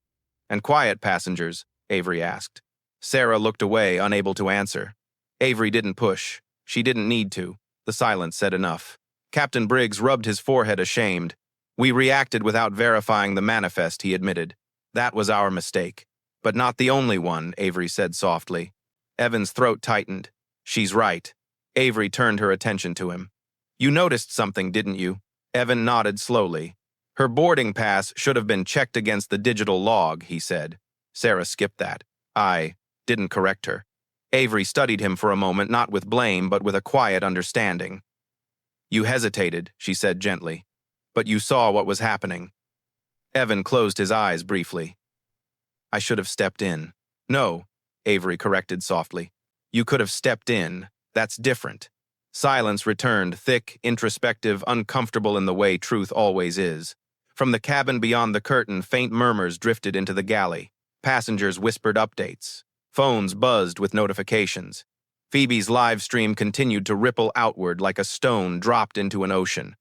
"And quiet passengers?" Avery asked. Sarah looked away, unable to answer. Avery didn't push. She didn't need to. The silence said enough. Captain Briggs rubbed his forehead ashamed. "We reacted without verifying the manifest," he admitted. "That was our mistake." "But not the only one," Avery said softly. Evan's throat tightened. "She's right." Avery turned her attention to him. "You noticed something, didn't you?" Evan nodded slowly. "Her boarding pass should have been checked against the digital log," he said. Sarah skipped that. "I didn't correct her." Avery studied him for a moment, not with blame, but with a quiet understanding. "You hesitated," she said gently. "But you saw what was happening." Evan closed his eyes briefly. "I should have stepped in." "No," Avery corrected softly. "You could have stepped in. That's different." Silence returned, thick, introspective, uncomfortable in the way truth always is. From the cabin beyond the curtain, faint murmurs drifted into the galley. Passengers whispered updates. Phones buzzed with notifications. Phoebe's live stream continued to ripple outward like a stone dropped into an ocean.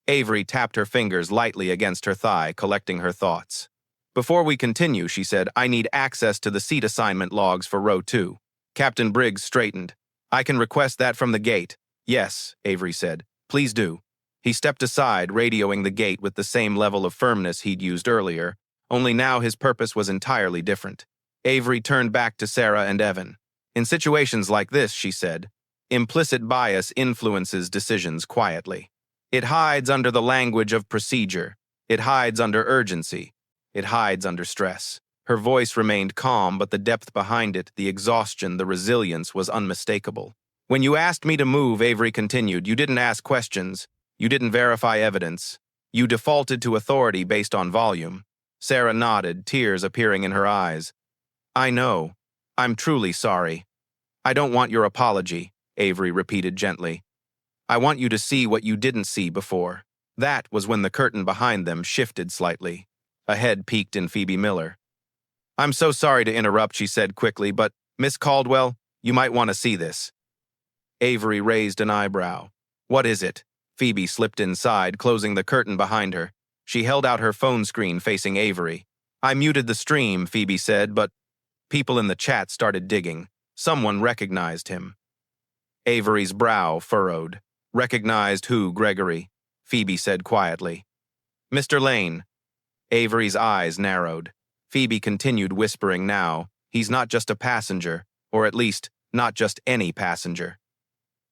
Avery tapped her fingers lightly against her thigh, collecting her thoughts. "Before we continue," she said, "I need access to the seat assignment logs for row 2. Captain Briggs straightened. "I can request that from the gate." "Yes," Avery said. "Please do." He stepped aside, radioing the gate with the same level of firmness he'd used earlier, only now his purpose was entirely different. Avery turned back to Sarah and Evan. "In situations like this," she said, "implicit bias influences decisions quietly. It hides under the language of procedure. It hides under urgency. It hides under stress." Her voice remained calm, but the depth behind it, the exhaustion, the resilience, was unmistakable. "When you asked me to move," Avery continued, "you didn't ask questions. You didn't verify evidence. You defaulted to authority based on volume." Sarah nodded, tears appearing in her eyes. "I know. I'm truly sorry." "I don't want your apology," Avery repeated gently. "I want you to see what you didn't see before." That was when the curtain behind them shifted slightly. A head peeked in Phoebe Miller. "I'm so sorry to interrupt," she said quickly, "but, Miss Caldwell, you might want to see this." Avery raised an eyebrow. "What is it?" Phoebe slipped inside, closing the curtain behind her. She held out her phone screen facing Avery. "I muted the stream," Phoebe said, "but..." People in the chat started digging. Someone recognized him. Avery's brow furrowed. "Recognized who, Gregory?" Phoebe said quietly. "Mr. Lane." Avery's eyes narrowed. Phoebe continued whispering now. "He's not just a passenger, or at least, not just any passenger."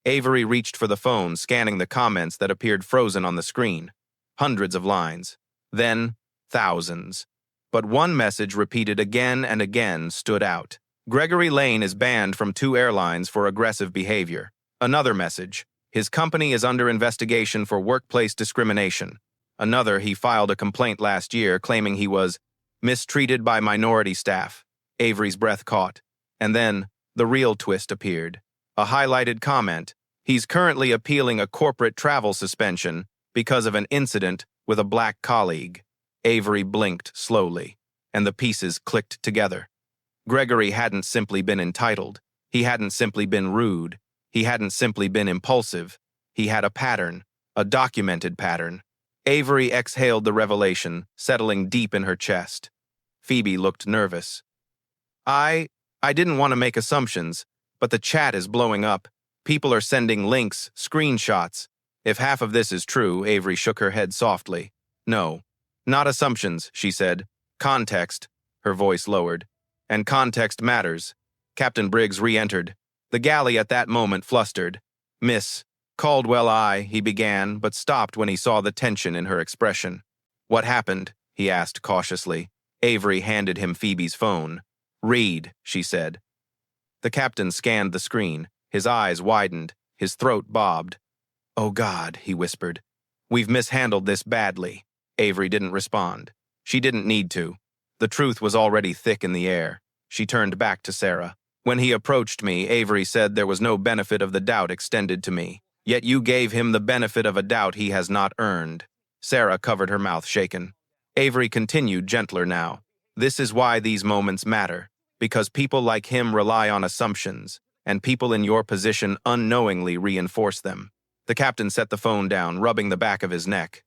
Avery reached for the phone, scanning the comments that appeared frozen on the screen. Hundreds of lines. Then, thousands. But one message repeated again and again stood out. "Gregory Lane is banned from 2 airlines for aggressive behavior." Another message. "His company is under investigation for workplace discrimination." Another, "He filed a complaint last year claiming he was mistreated by minority staff." Avery's breath caught. And then, the real twist appeared. A highlighted comment. "He's currently appealing a corporate travel suspension because of an incident with a black colleague." Avery blinked slowly, and the pieces clicked together. Gregory hadn't simply been entitled. He hadn't simply been rude. He hadn't simply been impulsive. He had a pattern, a documented pattern. Avery exhaled the revelation, settling deep in her chest. Phoebe looked nervous. I didn't want to make assumptions, but the chat is blowing up. People are sending links, screenshots. If half of this is true, Avery shook her head softly. No. Not assumptions, she said. Context. Her voice lowered. And context matters. Captain Briggs re-entered. The galley at that moment flustered. Miss Caldwell, he began, but stopped when he saw the tension in her expression. What happened? He asked cautiously. Avery handed him Phoebe's phone. Read, she said. The captain scanned the screen. His eyes widened. His throat bobbed. Oh, God, he whispered. We've mishandled this badly. Avery didn't respond. She didn't need to. The truth was already thick in the air. She turned back to Sarah. When he approached me, Avery said there was no benefit of the doubt extended to me. Yet you gave him the benefit of a doubt he has not earned. Sarah covered her mouth shaken. Avery continued, gentler now. This is why these moments matter. Because people like him rely on assumptions, and people in your position unknowingly reinforce them. The captain set the phone down, rubbing the back of his neck.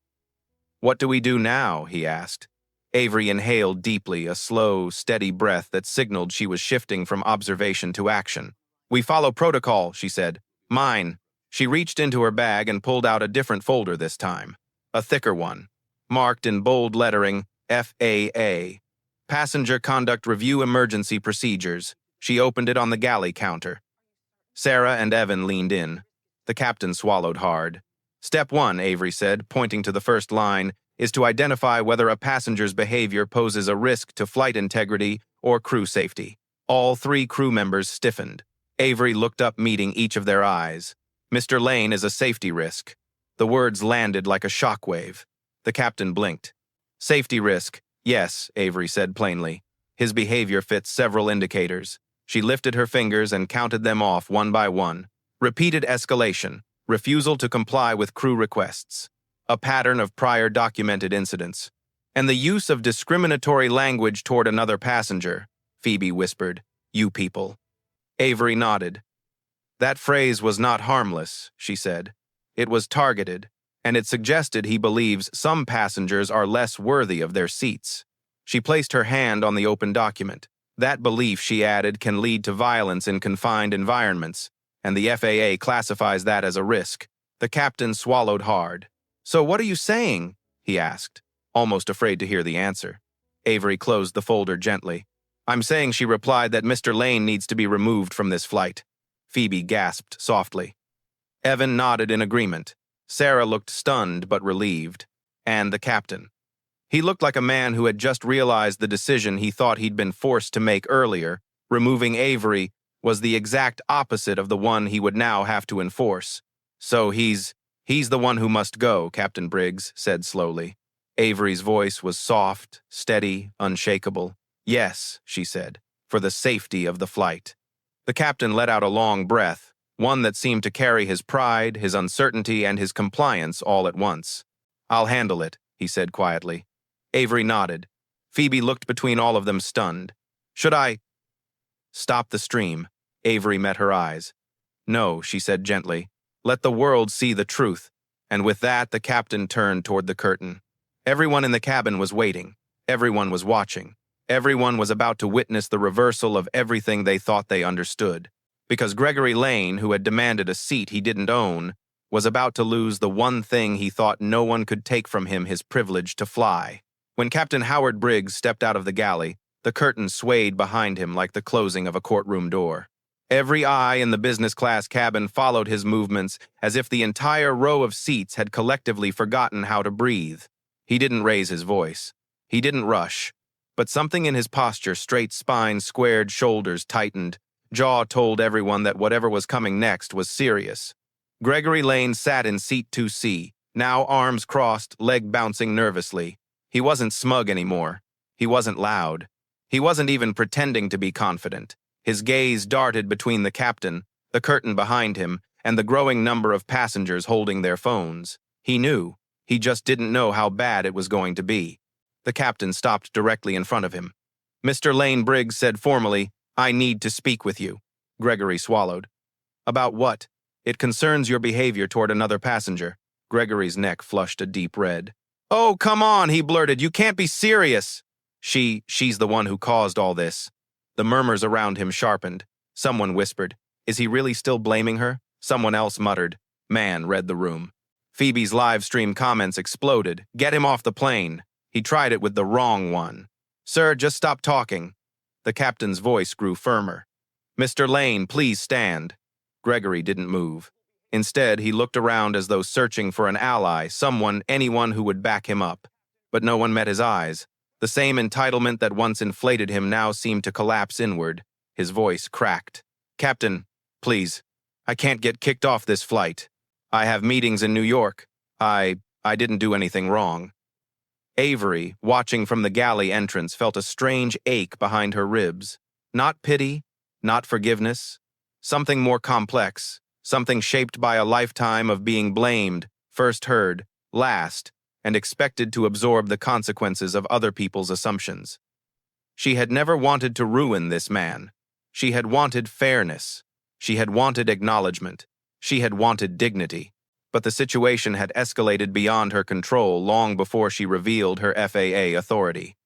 What do we do now? He asked. Avery inhaled deeply, a slow, steady breath that signaled she was shifting from observation to action. We follow protocol, she said. Mine. She reached into her bag and pulled out a different folder this time. A thicker one. Marked in bold lettering, FAA. Passenger Conduct Review Emergency Procedures. She opened it on the galley counter. Sarah and Evan leaned in. The captain swallowed hard. Step 1, Avery said, pointing to the first line, is to identify whether a passenger's behavior poses a risk to flight integrity or crew safety. All 3 crew members stiffened. Avery looked up, meeting each of their eyes. Mr. Lane is a safety risk. The words landed like a shockwave. The captain blinked. Safety risk, yes, Avery said plainly. His behavior fits several indicators. She lifted her fingers and counted them off one by one. Repeated escalation, refusal to comply with crew requests, a pattern of prior documented incidents, and the use of discriminatory language toward another passenger, Phoebe whispered, you people. Avery nodded. That phrase was not harmless, she said. It was targeted, and it suggested he believes some passengers are less worthy of their seats. She placed her hand on the open document. That belief, she added, can lead to violence in confined environments, and the FAA classifies that as a risk. The captain swallowed hard. So what are you saying? He asked, almost afraid to hear the answer. Avery closed the folder gently. I'm saying, she replied, that Mr. Lane needs to be removed from this flight. Phoebe gasped softly. Evan nodded in agreement. Sarah looked stunned but relieved. And the captain. He looked like a man who had just realized the decision he thought he'd been forced to make earlier. Removing Avery was the exact opposite of the one he would now have to enforce. So he's the one who must go, Captain Briggs said slowly. Avery's voice was soft, steady, unshakable. Yes, she said, for the safety of the flight. The captain let out a long breath, one that seemed to carry his pride, his uncertainty, and his compliance all at once. I'll handle it, he said quietly. Avery nodded. Phoebe looked between all of them, stunned. Should I stop the stream? Avery met her eyes. No, she said gently. Let the world see the truth. And with that, the captain turned toward the curtain. Everyone in the cabin was waiting. Everyone was watching. Everyone was about to witness the reversal of everything they thought they understood. Because Gregory Lane, who had demanded a seat he didn't own, was about to lose the one thing he thought no one could take from him, his privilege to fly. When Captain Howard Briggs stepped out of the galley, the curtain swayed behind him like the closing of a courtroom door. Every eye in the business class cabin followed his movements as if the entire row of seats had collectively forgotten how to breathe. He didn't raise his voice. He didn't rush. But something in his posture, straight spine, squared shoulders tightened, jaw told everyone that whatever was coming next was serious. Gregory Lane sat in seat 2C, now arms crossed, leg bouncing nervously. He wasn't smug anymore. He wasn't loud. He wasn't even pretending to be confident. His gaze darted between the captain, the curtain behind him, and the growing number of passengers holding their phones. He knew. He just didn't know how bad it was going to be. The captain stopped directly in front of him. Mr. Lane, Briggs said formally, I need to speak with you. Gregory swallowed. About what? It concerns your behavior toward another passenger. Gregory's neck flushed a deep red. Oh, come on, he blurted. You can't be serious. She's the one who caused all this. The murmurs around him sharpened. Someone whispered, is he really still blaming her? Someone else muttered. Man read the room. Phoebe's live stream comments exploded. Get him off the plane. He tried it with the wrong one. Sir, just stop talking. The captain's voice grew firmer. Mr. Lane, please stand. Gregory didn't move. Instead, he looked around as though searching for an ally, someone, anyone who would back him up. But no one met his eyes. The same entitlement that once inflated him now seemed to collapse inward. His voice cracked. Captain, please. I can't get kicked off this flight. I have meetings in New York. I didn't do anything wrong. Avery, watching from the galley entrance, felt a strange ache behind her ribs. Not pity, not forgiveness. Something more complex. Something shaped by a lifetime of being blamed, first heard, last, and expected to absorb the consequences of other people's assumptions. She had never wanted to ruin this man. She had wanted fairness. She had wanted acknowledgement. She had wanted dignity. But the situation had escalated beyond her control long before she revealed her FAA authority.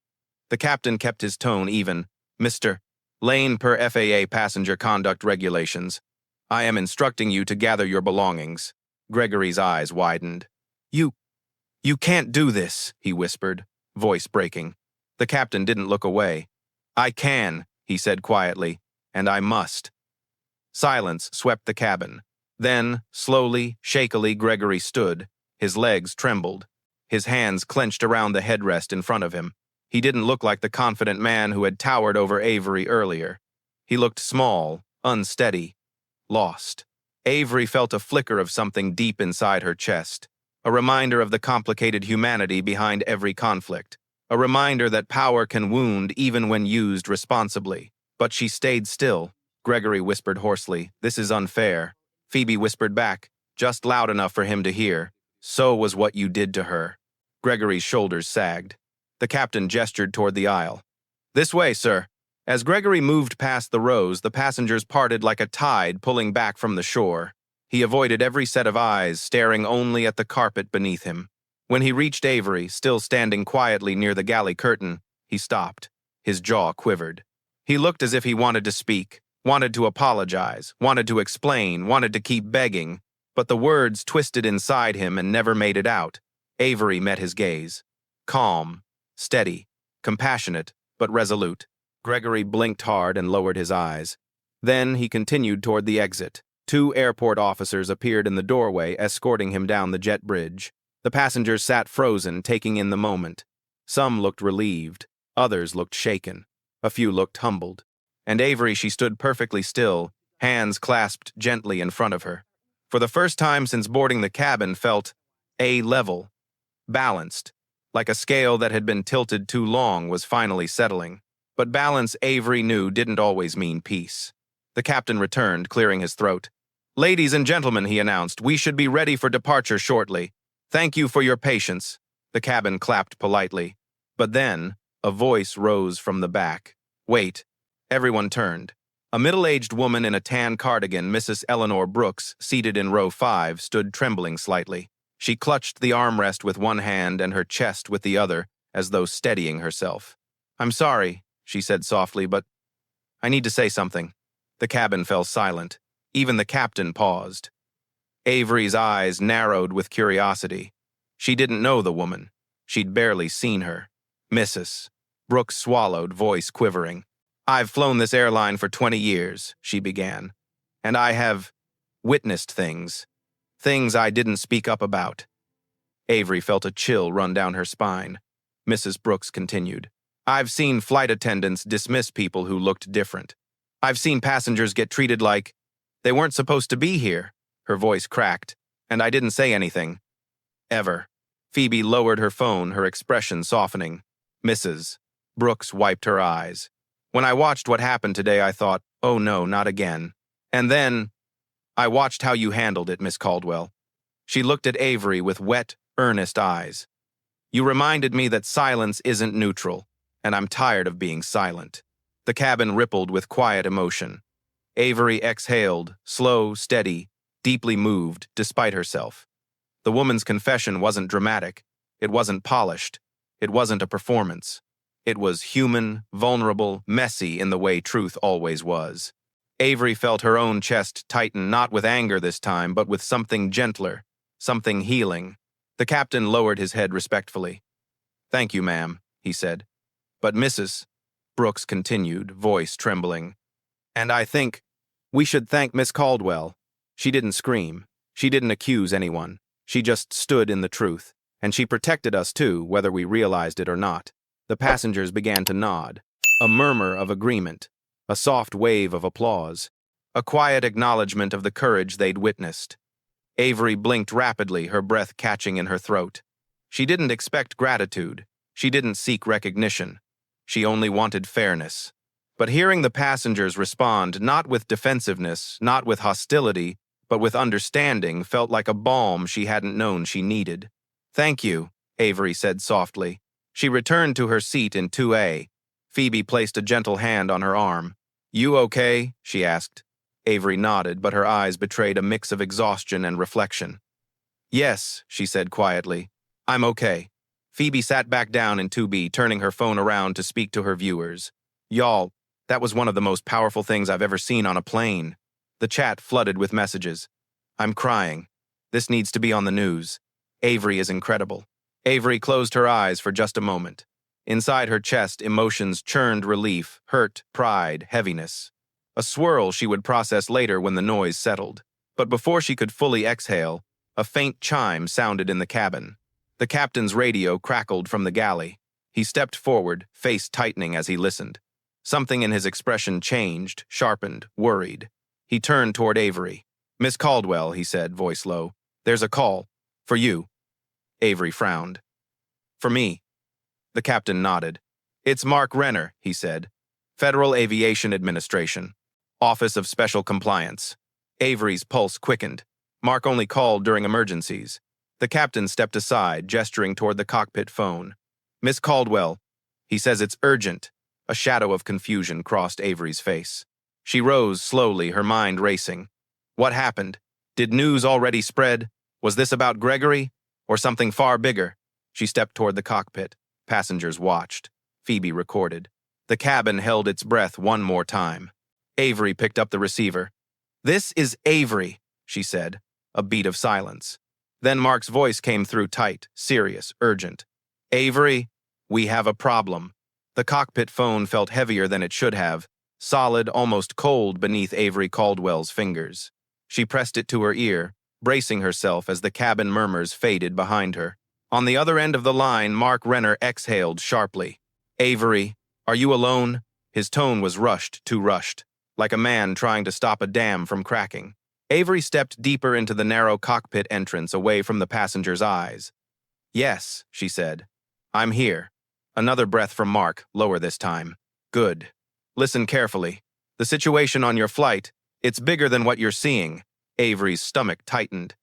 The captain kept his tone even. Mr. Lane, per FAA passenger conduct regulations, I am instructing you to gather your belongings. Gregory's eyes widened. You can't do this, he whispered, voice breaking. The captain didn't look away. I can, he said quietly, and I must. Silence swept the cabin. Then, slowly, shakily, Gregory stood. His legs trembled. His hands clenched around the headrest in front of him. He didn't look like the confident man who had towered over Avery earlier. He looked small, unsteady, lost. Avery felt a flicker of something deep inside her chest, a reminder of the complicated humanity behind every conflict, a reminder that power can wound even when used responsibly. But she stayed still. Gregory whispered hoarsely, "This is unfair." Phoebe whispered back, just loud enough for him to hear, "So was what you did to her." Gregory's shoulders sagged. The captain gestured toward the aisle. "This way, sir." As Gregory moved past the rows, the passengers parted like a tide pulling back from the shore. He avoided every set of eyes, staring only at the carpet beneath him. When he reached Avery, still standing quietly near the galley curtain, he stopped. His jaw quivered. He looked as if he wanted to speak, wanted to apologize, wanted to explain, wanted to keep begging, but the words twisted inside him and never made it out. Avery met his gaze. Calm, steady, compassionate, but resolute. Gregory blinked hard and lowered his eyes. Then he continued toward the exit. 2 airport officers appeared in the doorway, escorting him down the jet bridge. The passengers sat frozen, taking in the moment. Some looked relieved. Others looked shaken. A few looked humbled. And Avery, she stood perfectly still, hands clasped gently in front of her. For the first time since boarding the cabin, felt level, balanced, like a scale that had been tilted too long was finally settling. But balance, Avery knew, didn't always mean peace. The captain returned, clearing his throat. "Ladies and gentlemen," he announced, "we should be ready for departure shortly. Thank you for your patience." The cabin clapped politely. But then, a voice rose from the back. "Wait." Everyone turned. A middle-aged woman in a tan cardigan, Mrs. Eleanor Brooks, seated in row 5, stood trembling slightly. She clutched the armrest with one hand and her chest with the other, as though steadying herself. "I'm sorry," she said softly, "but I need to say something." The cabin fell silent. Even the captain paused. Avery's eyes narrowed with curiosity. She didn't know the woman. She'd barely seen her. "Mrs." Brooks swallowed, voice quivering. "I've flown this airline for 20 years, she began. "And I have witnessed things. Things I didn't speak up about." Avery felt a chill run down her spine. Mrs. Brooks continued. "I've seen flight attendants dismiss people who looked different. I've seen passengers get treated like they weren't supposed to be here." Her voice cracked, "and I didn't say anything. Ever." Phoebe lowered her phone, her expression softening. "Mrs." Brooks wiped her eyes. "When I watched what happened today, I thought, oh no, not again. And then I watched how you handled it, Miss Caldwell." She looked at Avery with wet, earnest eyes. "You reminded me that silence isn't neutral, and I'm tired of being silent." The cabin rippled with quiet emotion. Avery exhaled, slow, steady, deeply moved, despite herself. The woman's confession wasn't dramatic. It wasn't polished. It wasn't a performance. It was human, vulnerable, messy in the way truth always was. Avery felt her own chest tighten, not with anger this time, but with something gentler, something healing. The captain lowered his head respectfully. "Thank you, ma'am," he said. "But Mrs. Brooks continued, voice trembling. "And I think we should thank Miss Caldwell. She didn't scream. She didn't accuse anyone. She just stood in the truth. And she protected us too, whether we realized it or not." The passengers began to nod. A murmur of agreement. A soft wave of applause. A quiet acknowledgement of the courage they'd witnessed. Avery blinked rapidly, her breath catching in her throat. She didn't expect gratitude. She didn't seek recognition. She only wanted fairness. But hearing the passengers respond, not with defensiveness, not with hostility, but with understanding, felt like a balm she hadn't known she needed. "Thank you," Avery said softly. She returned to her seat in 2A. Phoebe placed a gentle hand on her arm. "You okay?" she asked. Avery nodded, but her eyes betrayed a mix of exhaustion and reflection. "Yes," she said quietly. "I'm okay." Phoebe sat back down in 2B, turning her phone around to speak to her viewers. "Y'all, that was one of the most powerful things I've ever seen on a plane." The chat flooded with messages. "I'm crying. This needs to be on the news. Avery is incredible." Avery closed her eyes for just a moment. Inside her chest, emotions churned: relief, hurt, pride, heaviness. A swirl she would process later when the noise settled. But before she could fully exhale, a faint chime sounded in the cabin. The captain's radio crackled from the galley. He stepped forward, face tightening as he listened. Something in his expression changed, sharpened, worried. He turned toward Avery. "Miss Caldwell," he said, voice low. "There's a call. For you." Avery frowned. "For me?" The captain nodded. "It's Mark Renner," he said. "Federal Aviation Administration. Office of Special Compliance." Avery's pulse quickened. Mark only called during emergencies. The captain stepped aside, gesturing toward the cockpit phone. "Miss Caldwell, he says it's urgent." A shadow of confusion crossed Avery's face. She rose slowly, her mind racing. What happened? Did news already spread? Was this about Gregory? Or something far bigger? She stepped toward the cockpit. Passengers watched. Phoebe recorded. The cabin held its breath one more time. Avery picked up the receiver. "This is Avery," she said. A beat of silence. Then Mark's voice came through, tight, serious, urgent. "Avery, we have a problem." The cockpit phone felt heavier than it should have, solid, almost cold beneath Avery Caldwell's fingers. She pressed it to her ear, bracing herself as the cabin murmurs faded behind her. On the other end of the line, Mark Renner exhaled sharply. "Avery, are you alone?" His tone was rushed, too rushed, like a man trying to stop a dam from cracking. Avery stepped deeper into the narrow cockpit entrance, away from the passengers' eyes. "Yes," she said. "I'm here." Another breath from Mark, lower this time. "Good. Listen carefully. The situation on your flight, it's bigger than what you're seeing." Avery's stomach tightened.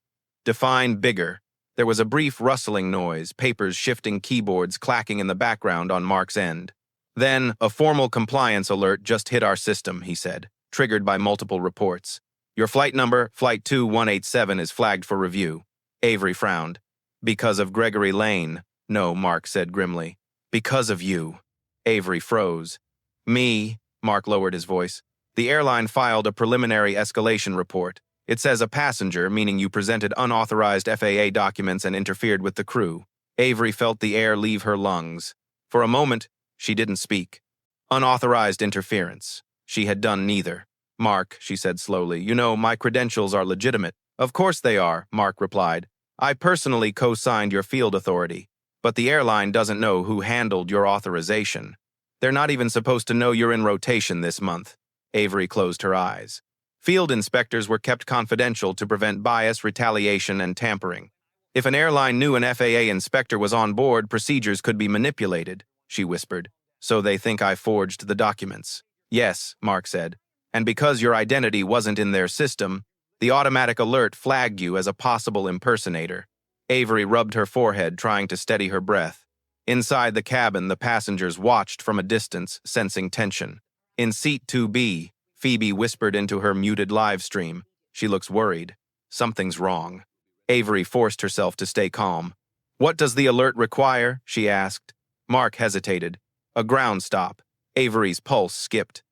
"Define bigger." There was a brief rustling noise, papers shifting, keyboards clacking in the background on Mark's end. Then, "A formal compliance alert just hit our system," he said, triggered by multiple reports. "Your flight number, Flight 2187, is flagged for review." Avery frowned. "Because of Gregory Lane." "No," Mark said grimly. "Because of you." Avery froze. "Me?" Mark lowered his voice. "The airline filed a preliminary escalation report. It says a passenger, meaning you presented unauthorized FAA documents and interfered with the crew." Avery felt the air leave her lungs. For a moment, she didn't speak. Unauthorized interference. She had done neither. "Mark," she said slowly, "you know, my credentials are legitimate." "Of course they are," Mark replied. "I personally co-signed your field authority. But the airline doesn't know who handled your authorization. They're not even supposed to know you're in rotation this month." Avery closed her eyes. Field inspectors were kept confidential to prevent bias, retaliation, and tampering. If an airline knew an FAA inspector was on board, procedures could be manipulated, she whispered. "So they think I forged the documents." "Yes," Mark said. "And because your identity wasn't in their system, the automatic alert flagged you as a possible impersonator." Avery rubbed her forehead, trying to steady her breath. Inside the cabin, the passengers watched from a distance, sensing tension. In seat 2B, Phoebe whispered into her muted live stream. "She looks worried. Something's wrong." Avery forced herself to stay calm. "What does the alert require?" she asked. Mark hesitated. "A ground stop." Avery's pulse skipped.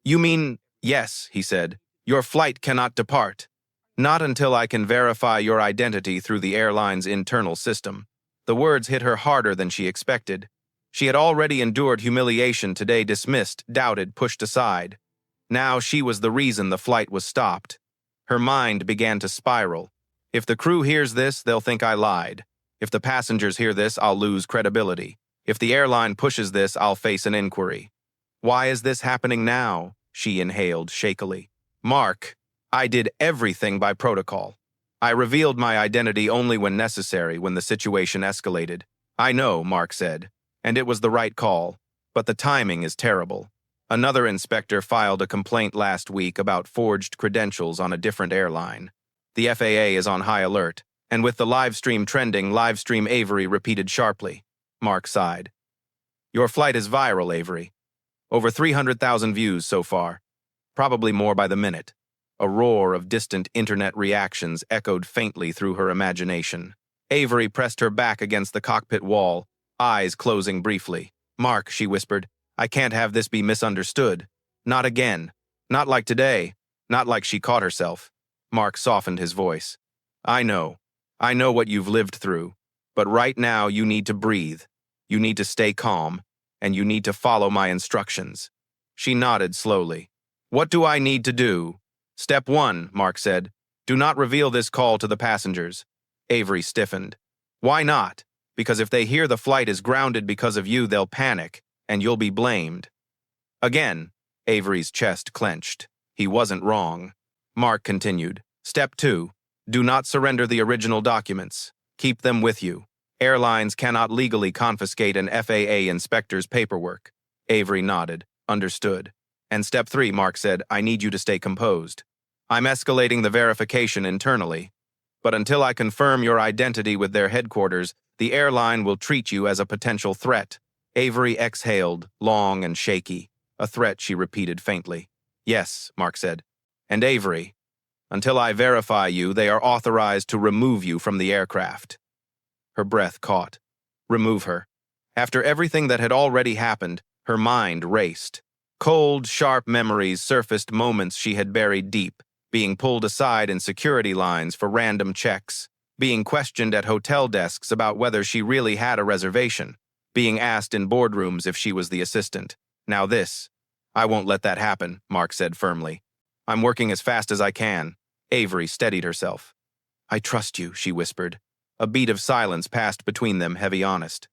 "You mean..." "Yes," he said. "Your flight cannot depart." Not until I can verify your identity through the airline's internal system. The words hit her harder than she expected. She had already endured humiliation today, dismissed, doubted, pushed aside. Now she was the reason the flight was stopped. Her mind began to spiral. If the crew hears this, they'll think I lied. If the passengers hear this, I'll lose credibility. If the airline pushes this, I'll face an inquiry. Why is this happening now? She inhaled shakily. Mark, I did everything by protocol. I revealed my identity only when necessary, when the situation escalated. I know, Mark said, and it was the right call, but the timing is terrible. Another inspector filed a complaint last week about forged credentials on a different airline. The FAA is on high alert, and with the live stream trending, live stream Avery repeated sharply. Mark sighed. Your flight is viral, Avery. Over 300,000 views so far, probably more by the minute. A roar of distant internet reactions echoed faintly through her imagination. Avery pressed her back against the cockpit wall, eyes closing briefly. Mark, she whispered, I can't have this be misunderstood. Not again. Not like today. Not like she caught herself. Mark softened his voice. I know what you've lived through. But right now you need to breathe. You need to stay calm, and you need to follow my instructions. She nodded slowly. What do I need to do? Step 1, Mark said. Do not reveal this call to the passengers. Avery stiffened. Why not? Because if they hear the flight is grounded because of you, they'll panic, and you'll be blamed. Again, Avery's chest clenched. He wasn't wrong. Mark continued. Step 2. Do not surrender the original documents. Keep them with you. Airlines cannot legally confiscate an FAA inspector's paperwork. Avery nodded. Understood. And step 3, Mark said, I need you to stay composed. I'm escalating the verification internally. But until I confirm your identity with their headquarters, the airline will treat you as a potential threat. Avery exhaled, long and shaky. A threat, she repeated faintly. Yes, Mark said. And Avery, until I verify you, they are authorized to remove you from the aircraft. Her breath caught. Remove her. After everything that had already happened, her mind raced. Cold, sharp memories surfaced, moments she had buried deep, being pulled aside in security lines for random checks, being questioned at hotel desks about whether she really had a reservation, being asked in boardrooms if she was the assistant. Now this. I won't let that happen, Mark said firmly. I'm working as fast as I can. Avery steadied herself. I trust you, she whispered. A beat of silence passed between them, heavy honest.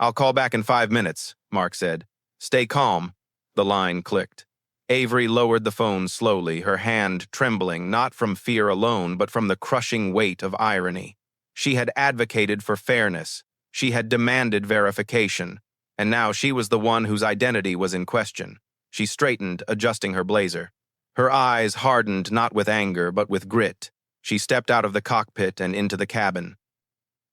I'll call back in 5 minutes, Mark said. Stay calm. The line clicked. Avery lowered the phone slowly, her hand trembling not from fear alone but from the crushing weight of irony. She had advocated for fairness. She had demanded verification. And now she was the one whose identity was in question. She straightened, adjusting her blazer. Her eyes hardened not with anger but with grit. She stepped out of the cockpit and into the cabin.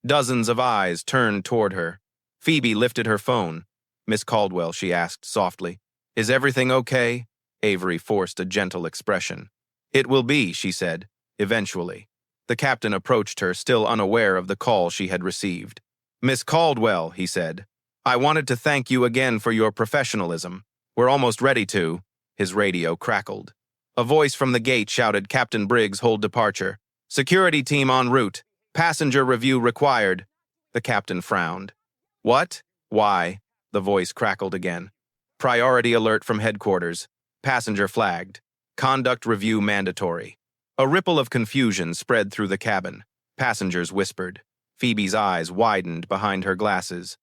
Dozens of eyes turned toward her. Phoebe lifted her phone. Miss Caldwell, she asked softly. Is everything okay? Avery forced a gentle expression. It will be, she said, eventually. The captain approached her, still unaware of the call she had received. Miss Caldwell, he said, I wanted to thank you again for your professionalism. We're almost ready to. His radio crackled. A voice from the gate shouted, Captain Briggs, hold departure. Security team en route. Passenger review required. The captain frowned. What? Why? The voice crackled again. Priority alert from headquarters. Passenger flagged. Conduct review mandatory. A ripple of confusion spread through the cabin. Passengers whispered. Phoebe's eyes widened behind her glasses.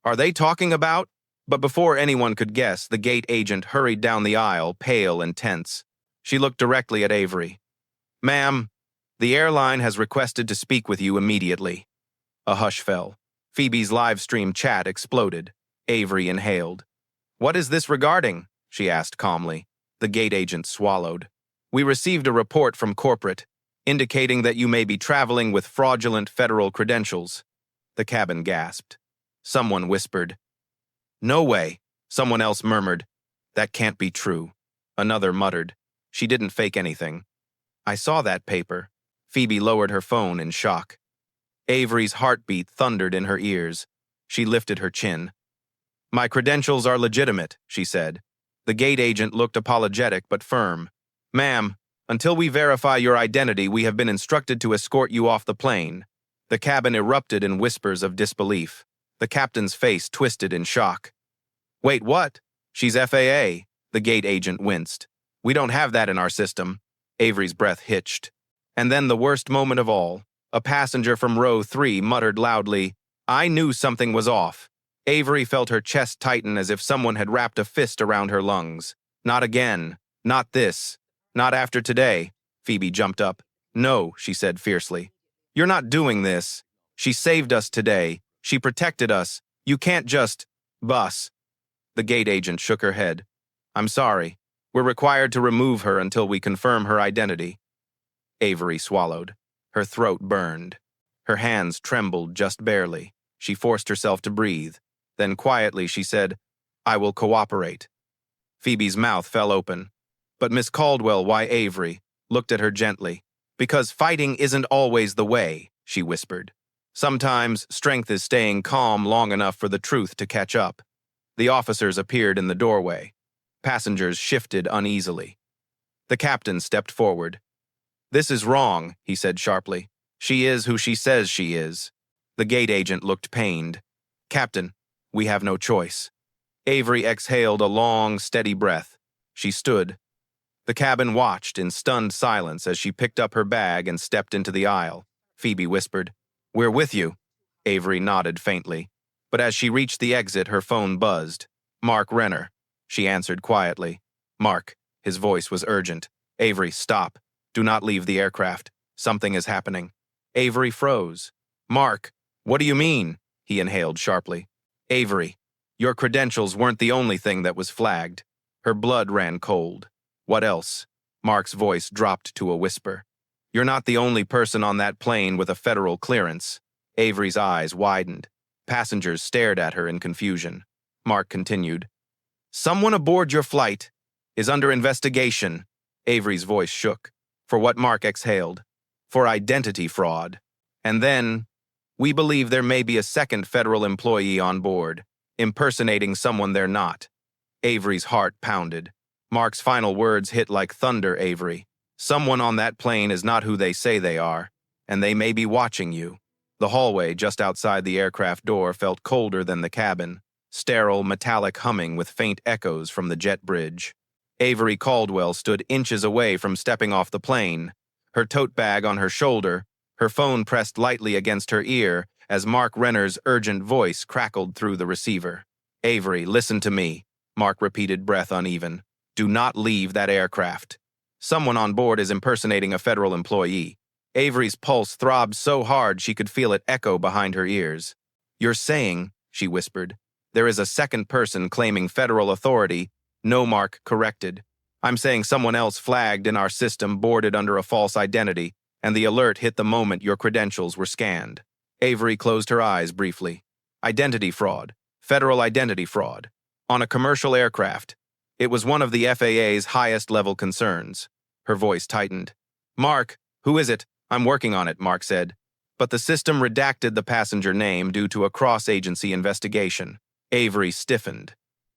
Are they talking about? But before anyone could guess, the gate agent hurried down the aisle, pale and tense. She looked directly at Avery. Ma'am, the airline has requested to speak with you immediately. A hush fell. Phoebe's live stream chat exploded. Avery inhaled. What is this regarding? She asked calmly. The gate agent swallowed. We received a report from corporate, indicating that you may be traveling with fraudulent federal credentials. The cabin gasped. Someone whispered. No way. Someone else murmured. That can't be true. Another muttered. She didn't fake anything. I saw that paper. Phoebe lowered her phone in shock. Avery's heartbeat thundered in her ears. She lifted her chin. My credentials are legitimate, she said. The gate agent looked apologetic but firm. Ma'am, Until we verify your identity, we have been instructed to escort you off the plane. The cabin erupted in whispers of disbelief. The captain's face twisted in shock. Wait, what? She's FAA. The gate agent winced. We don't have that in our system. Avery's breath hitched. And then the worst moment of all. A passenger from row 3 muttered loudly, I knew something was off. Avery felt her chest tighten as if someone had wrapped a fist around her lungs. Not again. Not this. Not after today. Phoebe jumped up. No, she said fiercely. You're not doing this. She saved us today. She protected us. You can't just... bus. The gate agent shook her head. I'm sorry. We're required to remove her until we confirm her identity. Avery swallowed. Her throat burned. Her hands trembled just barely. She forced herself to breathe. Then quietly she said, I will cooperate. Phoebe's mouth fell open. But Miss Caldwell, why Avery, looked at her gently. Because fighting isn't always the way, she whispered. Sometimes strength is staying calm long enough for the truth to catch up. The officers appeared in the doorway. Passengers shifted uneasily. The captain stepped forward. This is wrong, he said sharply. She is who she says she is. The gate agent looked pained. Captain, we have no choice. Avery exhaled a long, steady breath. She stood. The cabin watched in stunned silence as she picked up her bag and stepped into the aisle. Phoebe whispered, We're with you. Avery nodded faintly. But as she reached the exit, her phone buzzed. Mark Renner. She answered quietly. Mark. His voice was urgent. Avery, stop. Do not leave the aircraft. Something is happening. Avery froze. Mark, what do you mean? He inhaled sharply. Avery, your credentials weren't the only thing that was flagged. Her blood ran cold. What else? Mark's voice dropped to a whisper. You're not the only person on that plane with a federal clearance. Avery's eyes widened. Passengers stared at her in confusion. Mark continued. Someone aboard your flight is under investigation. Avery's voice shook. For what? Mark exhaled. For identity fraud. And then, we believe there may be a second federal employee on board, impersonating someone they're not. Avery's heart pounded. Mark's final words hit like thunder, Avery. Someone on that plane is not who they say they are, and they may be watching you. The hallway just outside the aircraft door felt colder than the cabin, sterile, metallic humming with faint echoes from the jet bridge. Avery Caldwell stood inches away from stepping off the plane, her tote bag on her shoulder, her phone pressed lightly against her ear as Mark Renner's urgent voice crackled through the receiver. Avery, listen to me, Mark repeated, breath uneven. Do not leave that aircraft. Someone on board is impersonating a federal employee. Avery's pulse throbbed so hard she could feel it echo behind her ears. You're saying, she whispered, there is a second person claiming federal authority. No, Mark corrected. I'm saying someone else flagged in our system boarded under a false identity, and the alert hit the moment your credentials were scanned. Avery closed her eyes briefly. Identity fraud. Federal identity fraud. On a commercial aircraft. It was one of the FAA's highest-level concerns. Her voice tightened. Mark, who is it? I'm working on it, Mark said. But the system redacted the passenger name due to a cross-agency investigation. Avery stiffened.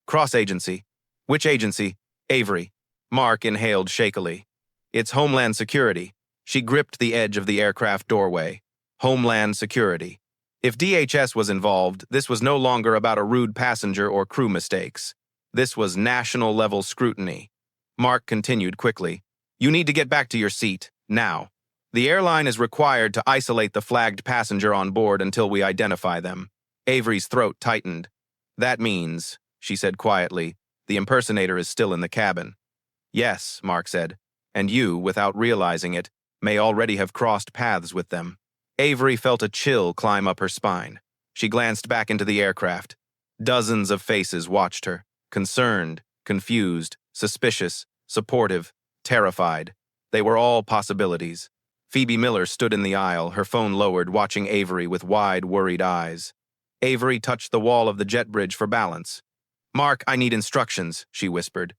Cross-agency? Which agency? Avery. Mark inhaled shakily. It's Homeland Security. She gripped the edge of the aircraft doorway. Homeland Security. If DHS was involved, this was no longer about a rude passenger or crew mistakes. This was national-level scrutiny. Mark continued quickly. You need to get back to your seat, now. The airline is required to isolate the flagged passenger on board until we identify them. Avery's throat tightened. That means, she said quietly, the impersonator is still in the cabin. Yes, Mark said, and you, without realizing it, may already have crossed paths with them. Avery felt a chill climb up her spine. She glanced back into the aircraft. Dozens of faces watched her, concerned, confused, suspicious, supportive, terrified. They were all possibilities. Phoebe Miller stood in the aisle, her phone lowered, watching Avery with wide, worried eyes. Avery touched the wall of the jet bridge for balance. Mark, I need instructions, she whispered.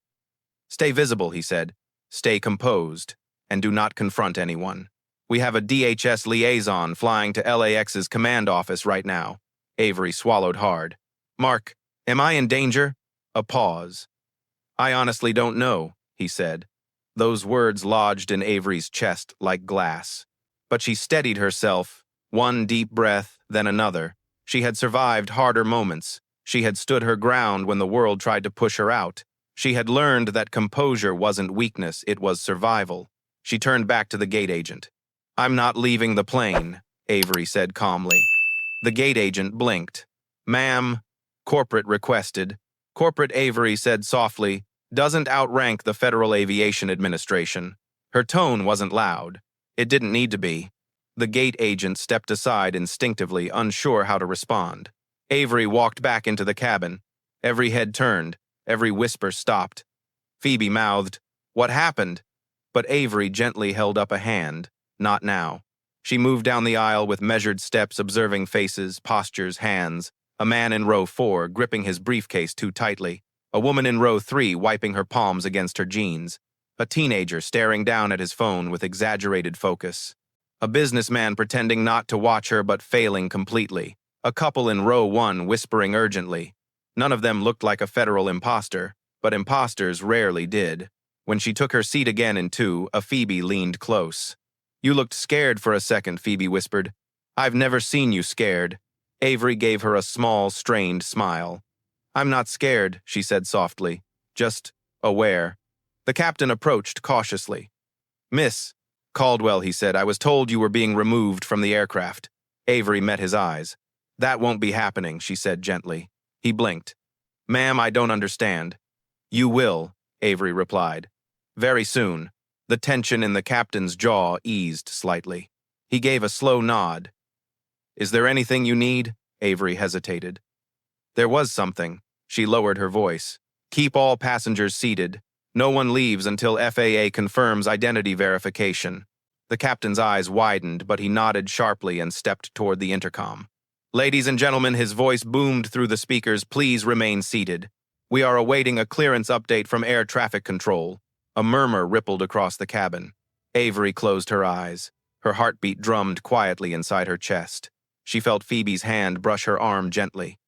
Stay visible, he said. Stay composed, and do not confront anyone. We have a DHS liaison flying to LAX's command office right now. Avery swallowed hard. Mark, am I in danger? A pause. I honestly don't know, he said. Those words lodged in Avery's chest like glass. But she steadied herself, one deep breath, then another. She had survived harder moments. She had stood her ground when the world tried to push her out. She had learned that composure wasn't weakness, it was survival. She turned back to the gate agent. "I'm not leaving the plane," Avery said calmly. The gate agent blinked. "Ma'am," corporate requested. Corporate Avery said softly, "doesn't outrank the Federal Aviation Administration." Her tone wasn't loud. It didn't need to be. The gate agent stepped aside instinctively, unsure how to respond. Avery walked back into the cabin. Every head turned. Every whisper stopped. Phoebe mouthed, "What happened?" But Avery gently held up a hand. "Not now." She moved down the aisle with measured steps, observing faces, postures, hands. A man in row 4 gripping his briefcase too tightly. A woman in row 3 wiping her palms against her jeans. A teenager staring down at his phone with exaggerated focus. A businessman pretending not to watch her but failing completely. A couple in row 1 whispering urgently. None of them looked like a federal imposter, but imposters rarely did. When she took her seat again in 2, a Phoebe leaned close. "You looked scared for a second," Phoebe whispered. "I've never seen you scared." Avery gave her a small, strained smile. "I'm not scared," she said softly. "Just aware." The captain approached cautiously. "Miss Caldwell," he said, "I was told you were being removed from the aircraft." Avery met his eyes. "That won't be happening," she said gently. He blinked. "Ma'am, I don't understand." "You will," Avery replied. "Very soon." The tension in the captain's jaw eased slightly. He gave a slow nod. "Is there anything you need?" Avery hesitated. There was something. She lowered her voice. "Keep all passengers seated. No one leaves until FAA confirms identity verification." The captain's eyes widened, but he nodded sharply and stepped toward the intercom. "Ladies and gentlemen," his voice boomed through the speakers, "please remain seated. We are awaiting a clearance update from air traffic control." A murmur rippled across the cabin. Avery closed her eyes. Her heartbeat drummed quietly inside her chest. She felt Phoebe's hand brush her arm gently.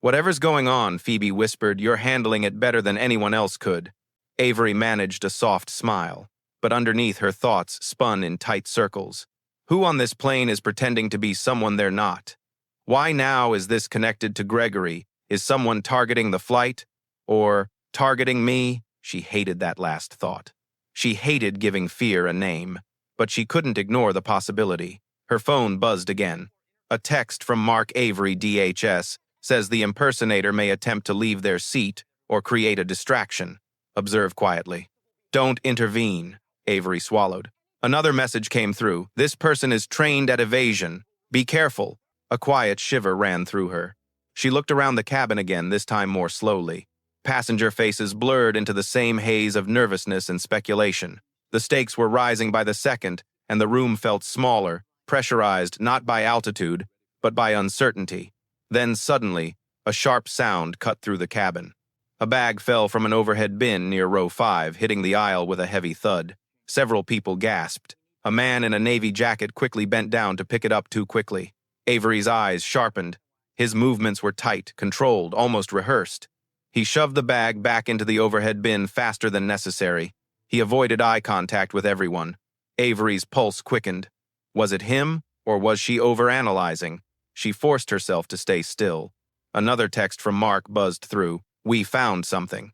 "Whatever's going on," Phoebe whispered, "you're handling it better than anyone else could." Avery managed a soft smile, but underneath her thoughts spun in tight circles. Who on this plane is pretending to be someone they're not? Why now is this connected to Gregory? Is someone targeting the flight? Or targeting me? She hated that last thought. She hated giving fear a name, but she couldn't ignore the possibility. Her phone buzzed again. A text from Mark Avery, DHS, says the impersonator may attempt to leave their seat or create a distraction. Observe quietly. Don't intervene, Avery swallowed. Another message came through. This person is trained at evasion. Be careful. A quiet shiver ran through her. She looked around the cabin again, this time more slowly. Passenger faces blurred into the same haze of nervousness and speculation. The stakes were rising by the second, and the room felt smaller, pressurized not by altitude, but by uncertainty. Then suddenly, a sharp sound cut through the cabin. A bag fell from an overhead bin near row 5, hitting the aisle with a heavy thud. Several people gasped. A man in a navy jacket quickly bent down to pick it up too quickly. Avery's eyes sharpened. His movements were tight, controlled, almost rehearsed. He shoved the bag back into the overhead bin faster than necessary. He avoided eye contact with everyone. Avery's pulse quickened. Was it him, or was she overanalyzing? She forced herself to stay still. Another text from Mark buzzed through. We found something.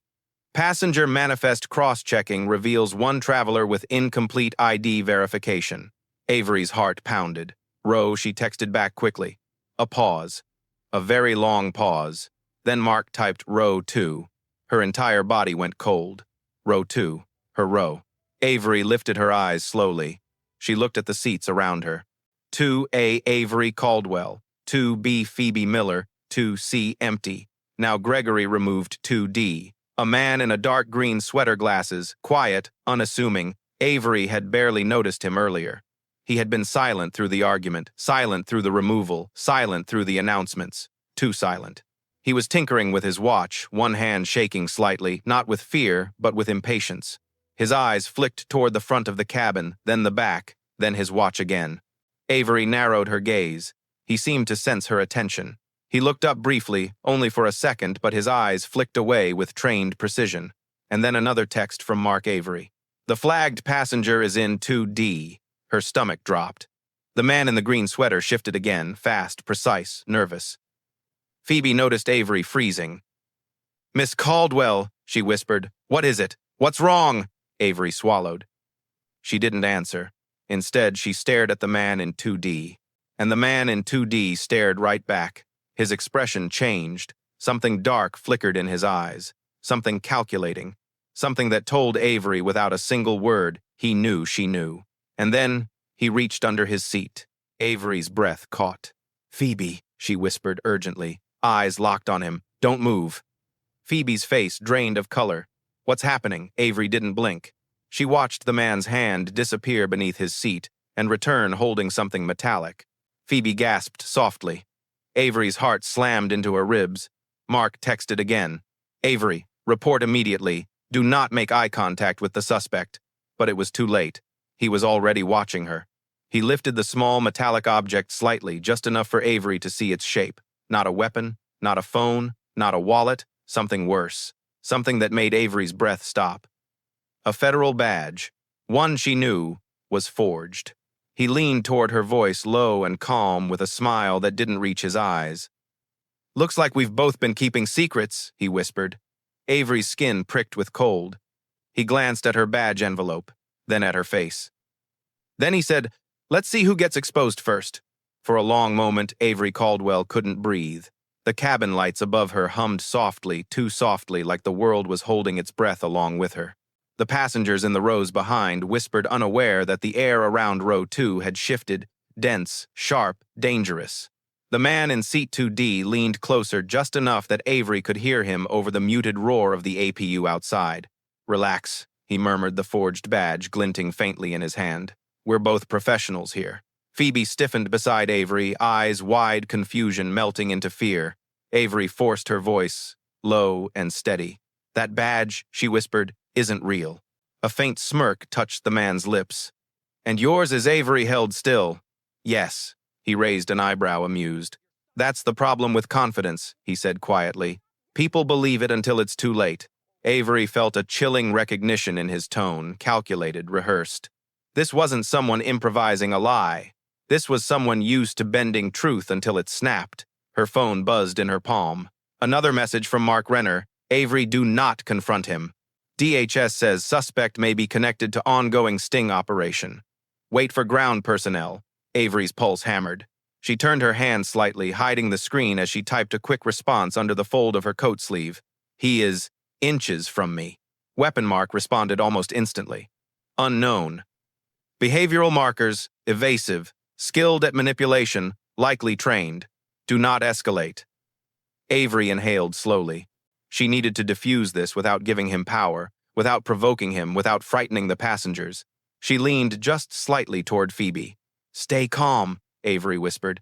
Passenger manifest cross-checking reveals one traveler with incomplete ID verification. Avery's heart pounded. Row, she texted back quickly. A pause. A very long pause. Then Mark typed row 2. Her entire body went cold. Row 2. Her row. Avery lifted her eyes slowly. She looked at the seats around her. 2A Avery Caldwell. 2B Phoebe Miller. 2C empty. Now Gregory removed 2D. A man in a dark green sweater, glasses, quiet, unassuming. Avery had barely noticed him earlier. He had been silent through the argument, silent through the removal, silent through the announcements. Too silent. He was tinkering with his watch, one hand shaking slightly, not with fear, but with impatience. His eyes flicked toward the front of the cabin, then the back, then his watch again. Avery narrowed her gaze. He seemed to sense her attention. He looked up briefly, only for a second, but his eyes flicked away with trained precision. And then another text from Mark Avery. The flagged passenger is in 2D. Her stomach dropped. The man in the green sweater shifted again, fast, precise, nervous. Phoebe noticed Avery freezing. "Miss Caldwell," she whispered. "What is it? What's wrong?" Avery swallowed. She didn't answer. Instead, she stared at the man in 2D. And the man in 2D stared right back. His expression changed. Something dark flickered in his eyes. Something calculating. Something that told Avery without a single word he knew she knew. And then he reached under his seat. Avery's breath caught. "Phoebe," she whispered urgently, eyes locked on him. "Don't move." Phoebe's face drained of color. "What's happening?" Avery didn't blink. She watched the man's hand disappear beneath his seat and return holding something metallic. Phoebe gasped softly. Avery's heart slammed into her ribs. Mark texted again. "Avery, report immediately. Do not make eye contact with the suspect." But it was too late. He was already watching her. He lifted the small metallic object slightly, just enough for Avery to see its shape. Not a weapon, not a phone, not a wallet, something worse. Something that made Avery's breath stop. A federal badge. One she knew was forged. He leaned toward her, voice low and calm with a smile that didn't reach his eyes. "Looks like we've both been keeping secrets," he whispered. Avery's skin pricked with cold. He glanced at her badge envelope, then at her face. Then he said, "Let's see who gets exposed first." For a long moment, Avery Caldwell couldn't breathe. The cabin lights above her hummed softly, too softly, like the world was holding its breath along with her. The passengers in the rows behind whispered, unaware that the air around row 2 had shifted, dense, sharp, dangerous. The man in seat 2D leaned closer just enough that Avery could hear him over the muted roar of the APU outside. "Relax," he murmured, the forged badge glinting faintly in his hand. "We're both professionals here." Phoebe stiffened beside Avery, eyes wide, confusion melting into fear. Avery forced her voice, low and steady. "That badge," she whispered, "isn't real." A faint smirk touched the man's lips. "And yours is?" Avery held still. "Yes." He raised an eyebrow, amused. "That's the problem with confidence," he said quietly. "People believe it until it's too late." Avery felt a chilling recognition in his tone, calculated, rehearsed. This wasn't someone improvising a lie. This was someone used to bending truth until it snapped. Her phone buzzed in her palm. Another message from Mark Renner. "Avery, do not confront him. DHS says suspect may be connected to ongoing sting operation. Wait for ground personnel." Avery's pulse hammered. She turned her hand slightly, hiding the screen as she typed a quick response under the fold of her coat sleeve. "He is inches from me." Weapon Mark responded almost instantly. "Unknown. Behavioral markers, evasive, skilled at manipulation, likely trained. Do not escalate." Avery inhaled slowly. She needed to diffuse this without giving him power, without provoking him, without frightening the passengers. She leaned just slightly toward Phoebe. "Stay calm," Avery whispered.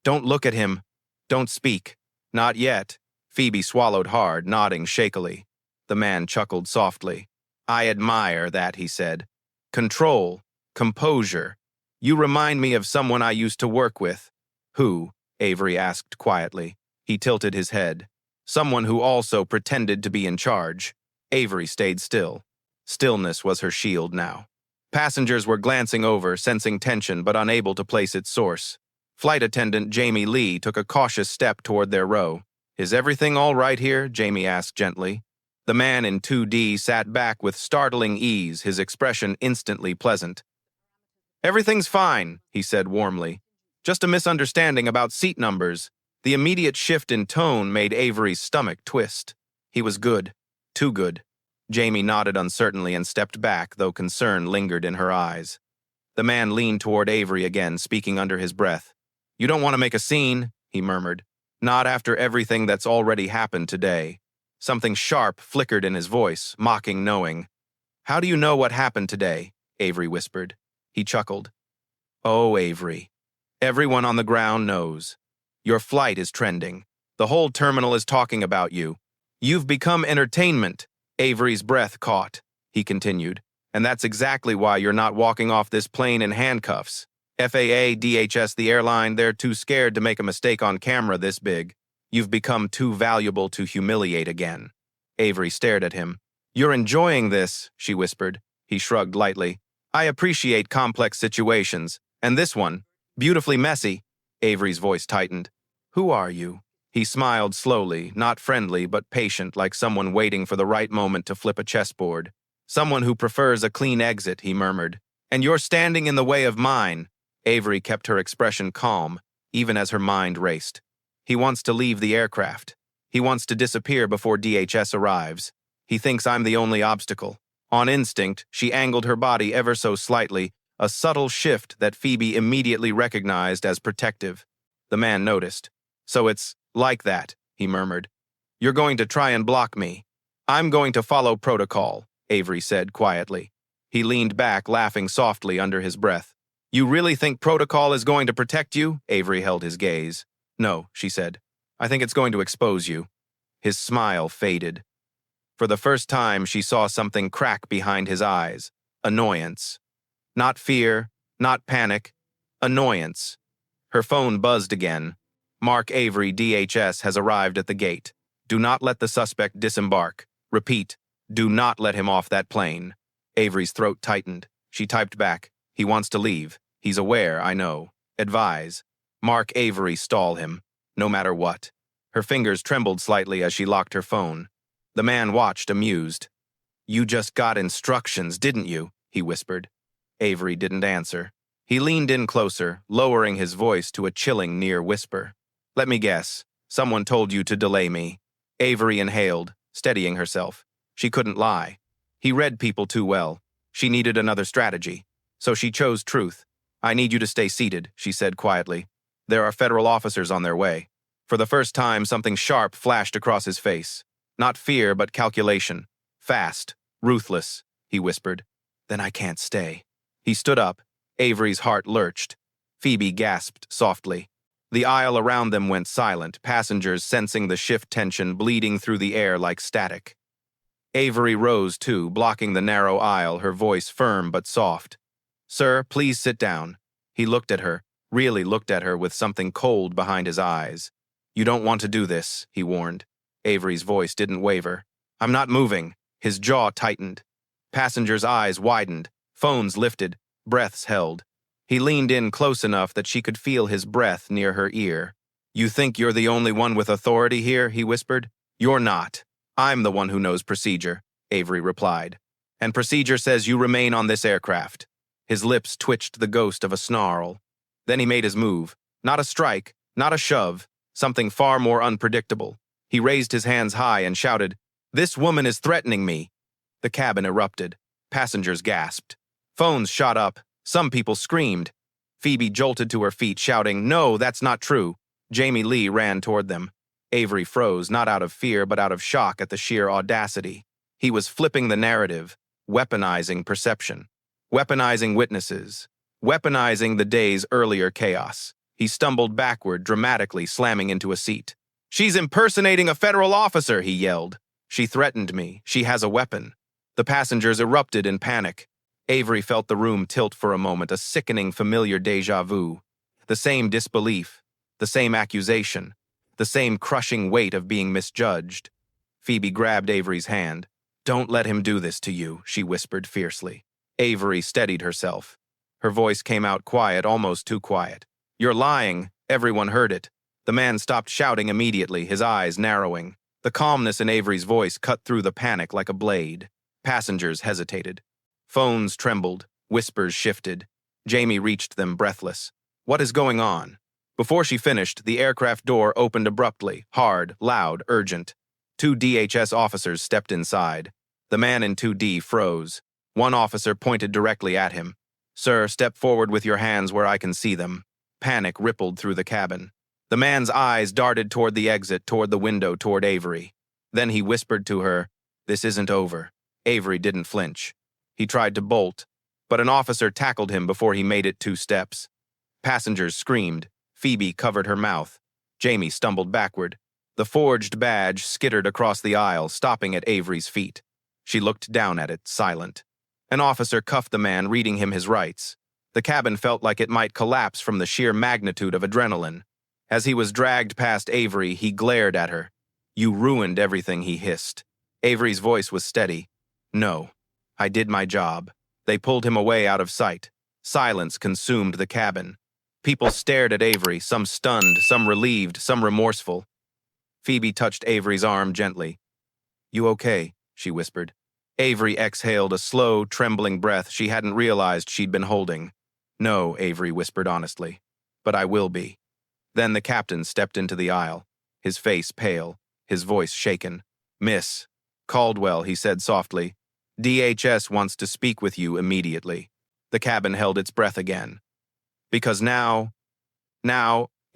"Don't look at him. Don't speak." "Not yet." Phoebe swallowed hard, nodding shakily. The man chuckled softly. "I admire that," he said. "Control. Composure. You remind me of someone I used to work with." "Who?" Avery asked quietly. He tilted his head. "Someone who also pretended to be in charge." Avery stayed still. Stillness was her shield now. Passengers were glancing over, sensing tension but unable to place its source. Flight attendant Jamie Lee took a cautious step toward their row. "Is everything all right here?" Jamie asked gently. The man in 2D sat back with startling ease, his expression instantly pleasant. "Everything's fine," he said warmly. "Just a misunderstanding about seat numbers." The immediate shift in tone made Avery's stomach twist. He was good. Too good. Jamie nodded uncertainly and stepped back, though concern lingered in her eyes. The man leaned toward Avery again, speaking under his breath. "You don't want to make a scene," he murmured. "Not after everything that's already happened today." Something sharp flickered in his voice, mocking knowing. "How do you know what happened today?" Avery whispered. He chuckled. "Oh, Avery. Everyone on the ground knows. Your flight is trending. The whole terminal is talking about you. You've become entertainment." Avery's breath caught. He continued. "And that's exactly why you're not walking off this plane in handcuffs. FAA, DHS, the airline, they're too scared to make a mistake on camera this big. You've become too valuable to humiliate again." Avery stared at him. "You're enjoying this," she whispered. He shrugged lightly. I appreciate complex situations, and this one, beautifully messy. Avery's voice tightened. Who are you? He smiled slowly, not friendly but patient, like someone waiting for the right moment to flip a chessboard. Someone who prefers a clean exit, he murmured. And you're standing in the way of mine. Avery kept her expression calm, even as her mind raced. He wants to leave the aircraft. He wants to disappear before DHS arrives. He thinks I'm the only obstacle. On instinct, she angled her body ever so slightly, a subtle shift that Phoebe immediately recognized as protective. The man noticed. So it's like that, he murmured. You're going to try and block me. I'm going to follow protocol, Avery said quietly. He leaned back, laughing softly under his breath. You really think protocol is going to protect you? Avery held his gaze. No, she said. I think it's going to expose you. His smile faded. For the first time, she saw something crack behind his eyes. Annoyance. Not fear, not panic. Annoyance. Her phone buzzed again. Mark Avery, DHS, has arrived at the gate. Do not let the suspect disembark. Repeat, do not let him off that plane. Avery's throat tightened. She typed back. He wants to leave. He's aware, I know. Advise. Mark Avery, stall him. No matter what. Her fingers trembled slightly as she locked her phone. The man watched, amused. You just got instructions, didn't you? He whispered. Avery didn't answer. He leaned in closer, lowering his voice to a chilling near whisper. Let me guess. Someone told you to delay me. Avery inhaled, steadying herself. She couldn't lie. He read people too well. She needed another strategy. So she chose truth. I need you to stay seated, she said quietly. There are federal officers on their way. For the first time, something sharp flashed across his face. Not fear, but calculation. Fast. Ruthless, he whispered. Then I can't stay. He stood up. Avery's heart lurched. Phoebe gasped softly. The aisle around them went silent, passengers sensing the shift tension bleeding through the air like static. Avery rose too, blocking the narrow aisle, her voice firm but soft. Sir, please sit down. He looked at her, really looked at her with something cold behind his eyes. You don't want to do this, he warned. Avery's voice didn't waver. I'm not moving. His jaw tightened. Passengers' eyes widened, phones lifted, breaths held. He leaned in close enough that she could feel his breath near her ear. You think you're the only one with authority here, he whispered. You're not. I'm the one who knows procedure, Avery replied. And procedure says you remain on this aircraft. His lips twitched the ghost of a snarl. Then he made his move. Not a strike, not a shove, something far more unpredictable. He raised his hands high and shouted, This woman is threatening me. The cabin erupted. Passengers gasped. Phones shot up. Some people screamed. Phoebe jolted to her feet, shouting, No, that's not true. Jamie Lee ran toward them. Avery froze, not out of fear, but out of shock at the sheer audacity. He was flipping the narrative, weaponizing perception, weaponizing witnesses, weaponizing the day's earlier chaos. He stumbled backward, dramatically slamming into a seat. She's impersonating a federal officer, he yelled. She threatened me. She has a weapon. The passengers erupted in panic. Avery felt the room tilt for a moment, a sickening familiar déjà vu. The same disbelief, the same accusation, the same crushing weight of being misjudged. Phoebe grabbed Avery's hand. Don't let him do this to you, she whispered fiercely. Avery steadied herself. Her voice came out quiet, almost too quiet. You're lying. Everyone heard it. The man stopped shouting immediately, his eyes narrowing. The calmness in Avery's voice cut through the panic like a blade. Passengers hesitated. Phones trembled, whispers shifted. Jamie reached them breathless. What is going on? Before she finished, the aircraft door opened abruptly, hard, loud, urgent. 2 DHS officers stepped inside. The man in 2D froze. One officer pointed directly at him. Sir, step forward with your hands where I can see them. Panic rippled through the cabin. The man's eyes darted toward the exit, toward the window, toward Avery. Then he whispered to her, This isn't over. Avery didn't flinch. He tried to bolt, but an officer tackled him before he made it 2 steps. Passengers screamed. Phoebe covered her mouth. Jamie stumbled backward. The forged badge skittered across the aisle, stopping at Avery's feet. She looked down at it, silent. An officer cuffed the man, reading him his rights. The cabin felt like it might collapse from the sheer magnitude of adrenaline. As he was dragged past Avery, he glared at her. You ruined everything, he hissed. Avery's voice was steady. No. I did my job. They pulled him away out of sight. Silence consumed the cabin. People stared at Avery, some stunned, some relieved, some remorseful. Phoebe touched Avery's arm gently. "You okay?" she whispered. Avery exhaled a slow, trembling breath she hadn't realized she'd been holding. "No," Avery whispered honestly. "But I will be." Then the captain stepped into the aisle, his face pale, his voice shaken. "Miss Caldwell," he said softly, "DHS wants to speak with you immediately." The cabin held its breath again. Because now,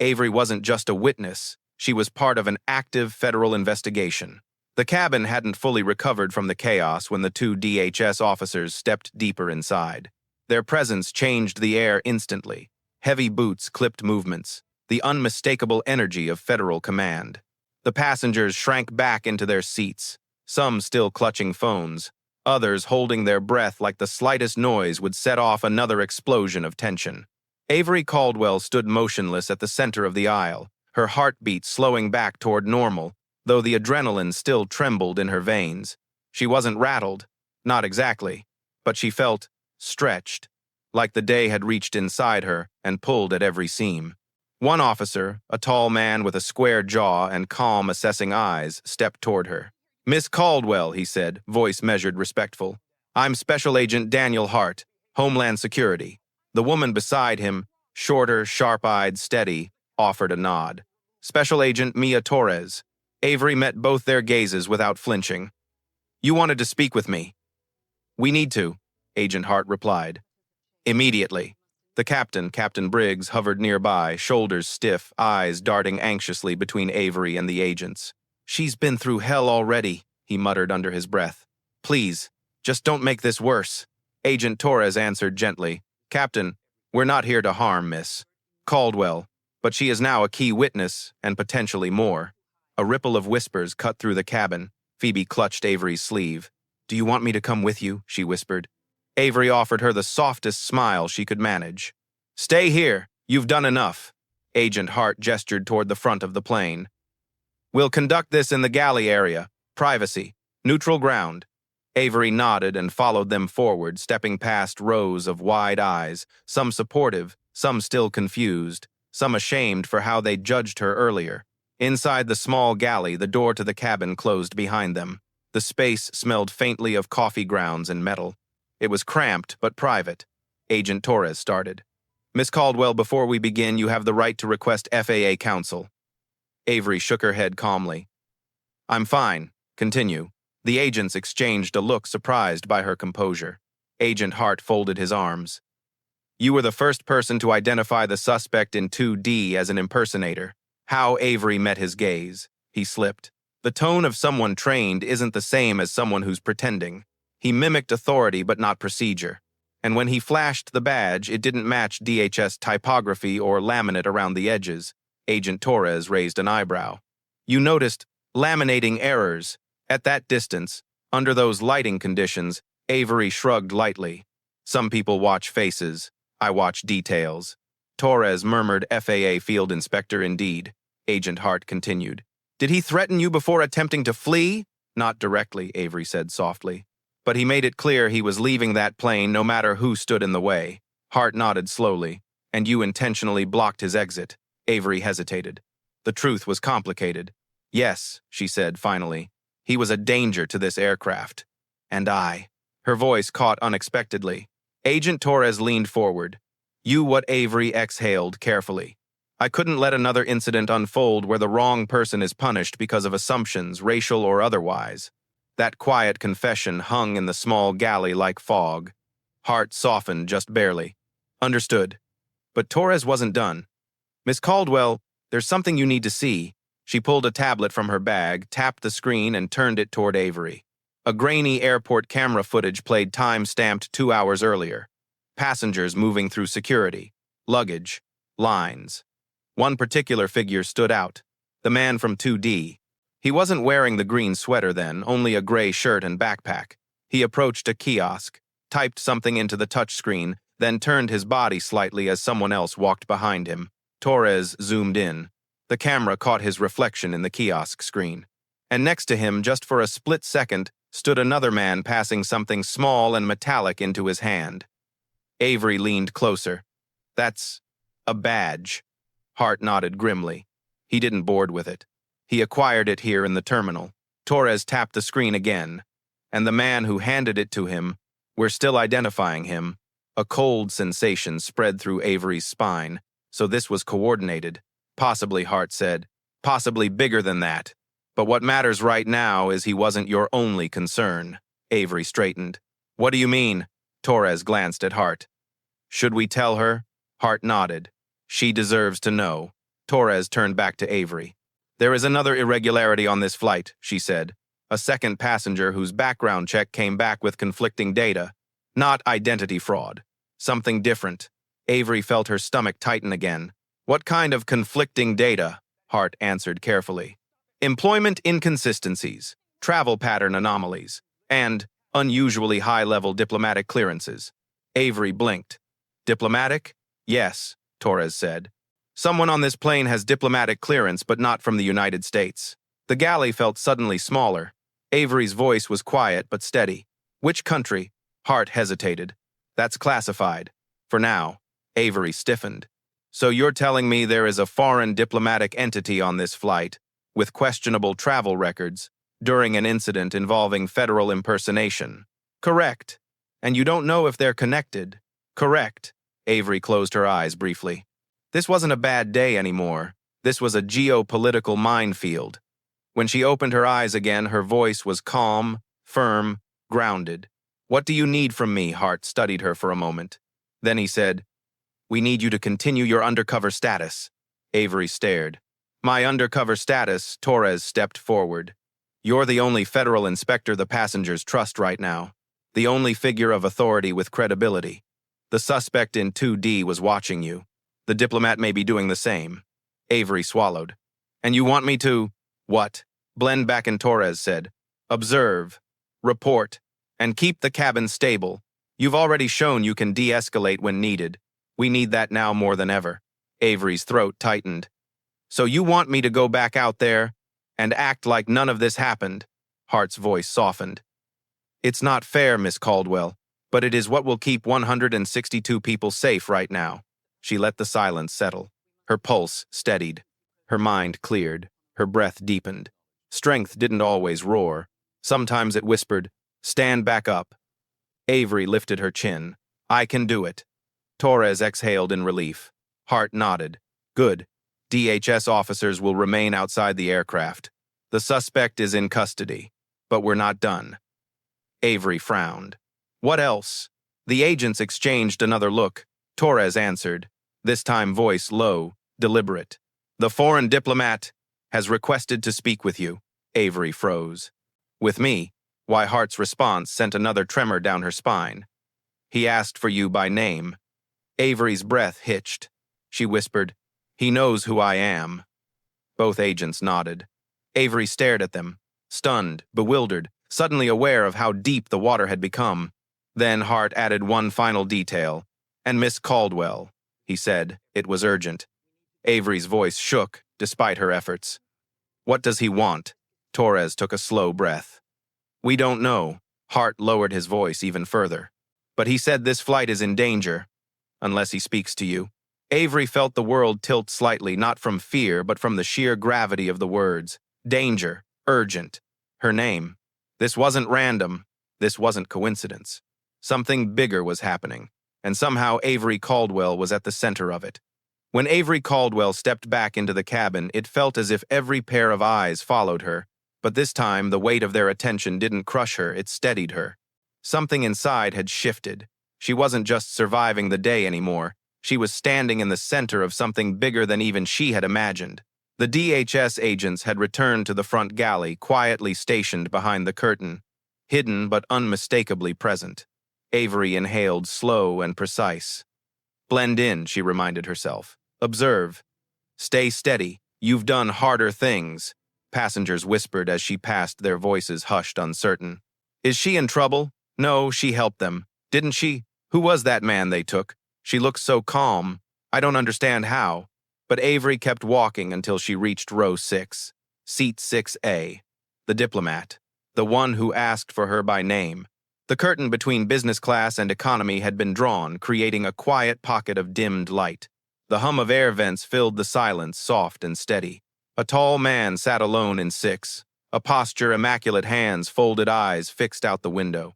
Avery wasn't just a witness, she was part of an active federal investigation. The cabin hadn't fully recovered from the chaos when the two DHS officers stepped deeper inside. Their presence changed the air instantly. Heavy boots clipped movements, the unmistakable energy of federal command. The passengers shrank back into their seats, some still clutching phones, others holding their breath like the slightest noise would set off another explosion of tension. Avery Caldwell stood motionless at the center of the aisle, her heartbeat slowing back toward normal, though the adrenaline still trembled in her veins. She wasn't rattled, not exactly, but she felt stretched, like the day had reached inside her and pulled at every seam. One officer, a tall man with a square jaw and calm, assessing eyes, stepped toward her. "Miss Caldwell," he said, voice measured respectful. "I'm Special Agent Daniel Hart, Homeland Security." The woman beside him, shorter, sharp-eyed, steady, offered a nod. "Special Agent Mia Torres." Avery met both their gazes without flinching. "You wanted to speak with me." "We need to," Agent Hart replied. "Immediately." The captain, Captain Briggs, hovered nearby, shoulders stiff, eyes darting anxiously between Avery and the agents. "She's been through hell already," he muttered under his breath. "Please, just don't make this worse." Agent Torres answered gently. "Captain, we're not here to harm Miss Caldwell, but she is now a key witness and potentially more." A ripple of whispers cut through the cabin. Phoebe clutched Avery's sleeve. "Do you want me to come with you?" she whispered. Avery offered her the softest smile she could manage. "Stay here. You've done enough." Agent Hart gestured toward the front of the plane. "We'll conduct this in the galley area. Privacy. Neutral ground." Avery nodded and followed them forward, stepping past rows of wide eyes, some supportive, some still confused, some ashamed for how they judged her earlier. Inside the small galley, the door to the cabin closed behind them. The space smelled faintly of coffee grounds and metal. It was cramped but private. Agent Torres started. "Miss Caldwell, before we begin, you have the right to request FAA counsel." Avery shook her head calmly. "I'm fine. Continue." The agents exchanged a look surprised by her composure. Agent Hart folded his arms. "You were the first person to identify the suspect in 2D as an impersonator." How Avery met his gaze. He slipped. The tone of someone trained isn't the same as someone who's pretending. He mimicked authority but not procedure. And when he flashed the badge, it didn't match DHS typography or laminate around the edges. Agent Torres raised an eyebrow. "You noticed laminating errors. At that distance, under those lighting conditions," Avery shrugged lightly. "Some people watch faces. I watch details." Torres murmured, "FAA field inspector indeed." Agent Hart continued. "Did he threaten you before attempting to flee?" "Not directly," Avery said softly. "But he made it clear he was leaving that plane no matter who stood in the way." Hart nodded slowly. "And you intentionally blocked his exit." Avery hesitated. The truth was complicated. "Yes," she said finally. "He was a danger to this aircraft. And I." Her voice caught unexpectedly. Agent Torres leaned forward. What Avery exhaled carefully. "I couldn't let another incident unfold where the wrong person is punished because of assumptions, racial or otherwise." That quiet confession hung in the small galley like fog. Hart softened just barely. "Understood." But Torres wasn't done. "Miss Caldwell, there's something you need to see." She pulled a tablet from her bag, tapped the screen, and turned it toward Avery. A grainy airport camera footage played time-stamped 2 hours earlier. Passengers moving through security, luggage, lines. One particular figure stood out, the man from 2D. He wasn't wearing the green sweater then, only a gray shirt and backpack. He approached a kiosk, typed something into the touchscreen, then turned his body slightly as someone else walked behind him. Torres zoomed in. The camera caught his reflection in the kiosk screen. And next to him, just for a split second, stood another man passing something small and metallic into his hand. Avery leaned closer. That's a badge. Hart nodded grimly. He didn't board with it. He acquired it here in the terminal. Torres tapped the screen again, and the man who handed it to him, we're still identifying him. A cold sensation spread through Avery's spine. So this was coordinated. Possibly, Hart said. Possibly bigger than that. But what matters right now is he wasn't your only concern. Avery straightened. What do you mean? Torres glanced at Hart. Should we tell her? Hart nodded. She deserves to know. Torres turned back to Avery. There is another irregularity on this flight, she said. A second passenger whose background check came back with conflicting data. Not identity fraud. Something different. Avery felt her stomach tighten again. What kind of conflicting data? Hart answered carefully. Employment inconsistencies, travel pattern anomalies, and unusually high-level diplomatic clearances. Avery blinked. Diplomatic? Yes, Torres said. Someone on this plane has diplomatic clearance, but not from the United States. The galley felt suddenly smaller. Avery's voice was quiet but steady. Which country? Hart hesitated. That's classified. For now. Avery stiffened. So you're telling me there is a foreign diplomatic entity on this flight, with questionable travel records, during an incident involving federal impersonation? Correct. And you don't know if they're connected? Correct. Avery closed her eyes briefly. This wasn't a bad day anymore. This was a geopolitical minefield. When she opened her eyes again, her voice was calm, firm, grounded. What do you need from me? Hart studied her for a moment. Then he said, We need you to continue your undercover status. Avery stared. My undercover status? Torres stepped forward. You're the only federal inspector the passengers trust right now. The only figure of authority with credibility. The suspect in 2D was watching you. The diplomat may be doing the same. Avery swallowed. And you want me to… What? Blend back in, Torres said. Observe, report, and keep the cabin stable. You've already shown you can de-escalate when needed. We need that now more than ever. Avery's throat tightened. So you want me to go back out there and act like none of this happened? Hart's voice softened. It's not fair, Miss Caldwell, but it is what will keep 162 people safe right now. She let the silence settle. Her pulse steadied. Her mind cleared. Her breath deepened. Strength didn't always roar. Sometimes it whispered, Stand back up. Avery lifted her chin. I can do it. Torres exhaled in relief. Hart nodded. Good. DHS officers will remain outside the aircraft. The suspect is in custody. But we're not done. Avery frowned. What else? The agents exchanged another look. Torres answered, this time voice low, deliberate. The foreign diplomat has requested to speak with you. Avery froze. With me? Why, Hart's response sent another tremor down her spine. He asked for you by name. Avery's breath hitched. She whispered, He knows who I am. Both agents nodded. Avery stared at them, stunned, bewildered, suddenly aware of how deep the water had become. Then Hart added one final detail. And Miss Caldwell, he said. It was urgent. Avery's voice shook, despite her efforts. What does he want? Torres took a slow breath. We don't know. Hart lowered his voice even further. But he said this flight is in danger. Unless he speaks to you. Avery felt the world tilt slightly, not from fear, but from the sheer gravity of the words. Danger. Urgent. Her name. This wasn't random. This wasn't coincidence. Something bigger was happening. And somehow Avery Caldwell was at the center of it. When Avery Caldwell stepped back into the cabin, it felt as if every pair of eyes followed her. But this time, the weight of their attention didn't crush her, it steadied her. Something inside had shifted. She wasn't just surviving the day anymore. She was standing in the center of something bigger than even she had imagined. The DHS agents had returned to the front galley, quietly stationed behind the curtain, hidden but unmistakably present. Avery inhaled, slow and precise. Blend in, she reminded herself. Observe. Stay steady. You've done harder things. Passengers whispered as she passed, their voices hushed, uncertain. Is she in trouble? No, she helped them. Didn't she? Who was that man they took? She looked so calm. I don't understand how. But Avery kept walking until she reached row 6. Seat 6A. The diplomat. the one who asked for her by name. The curtain between business class and economy had been drawn, creating a quiet pocket of dimmed light. The hum of air vents filled the silence, soft and steady. A tall man sat alone in six, a posture immaculate, hands, folded eyes fixed out the window.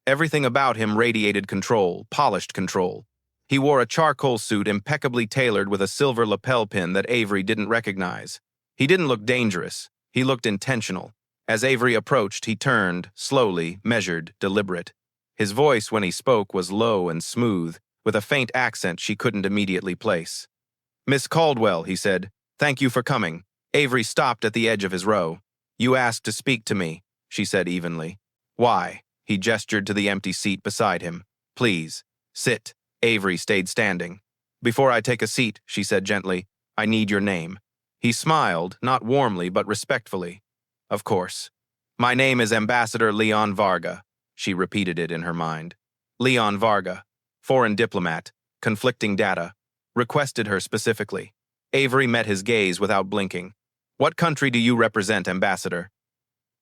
Everything about him radiated control, polished control. He wore a charcoal suit impeccably tailored with a silver lapel pin that Avery didn't recognize. He didn't look dangerous. He looked intentional. As Avery approached, he turned, slowly, measured, deliberate. His voice, when he spoke, was low and smooth, with a faint accent she couldn't immediately place. "Miss Caldwell," he said, "thank you for coming." Avery stopped at the edge of his row. "You asked to speak to me," she said evenly. "Why?" He gestured to the empty seat beside him. "Please, sit." Avery stayed standing. "Before I take a seat," she said gently, "I need your name." He smiled, not warmly but respectfully. "Of course. My name is Ambassador Leon Varga." She repeated it in her mind. Leon Varga, foreign diplomat, conflicting data, requested her specifically. Avery met his gaze without blinking. "What country do you represent, Ambassador?"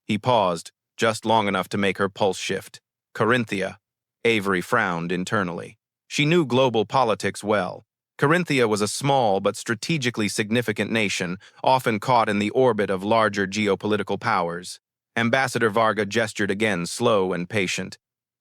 He paused, just long enough to make her pulse shift. "Corinthia." Avery frowned internally. She knew global politics well. Corinthia was a small but strategically significant nation, often caught in the orbit of larger geopolitical powers. Ambassador Varga gestured again, slow and patient.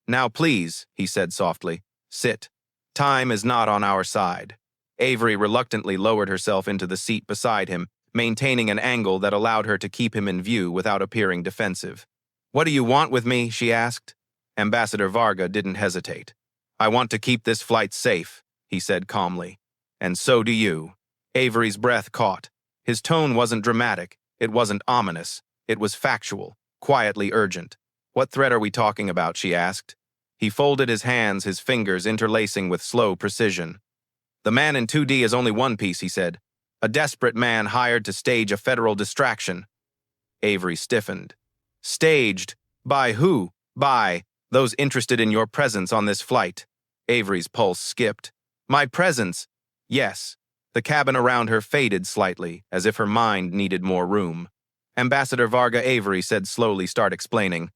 "Now please," he said softly, "sit. Time is not on our side." Avery reluctantly lowered herself into the seat beside him, maintaining an angle that allowed her to keep him in view without appearing defensive. "What do you want with me?" she asked. Ambassador Varga didn't hesitate. "I want to keep this flight safe," he said calmly. "And so do you." Avery's breath caught. His tone wasn't dramatic, it wasn't ominous, it was factual, quietly urgent. "What threat are we talking about?" she asked. He folded his hands, his fingers interlacing with slow precision. "The man in 2D is only one piece," he said. "A desperate man hired to stage a federal distraction." Avery stiffened. "Staged? By who?" "By those interested in your presence on this flight." Avery's pulse skipped. "My presence?" "Yes." The cabin around her faded slightly, as if her mind needed more room. Ambassador Varga, Avery said slowly, "Start explaining."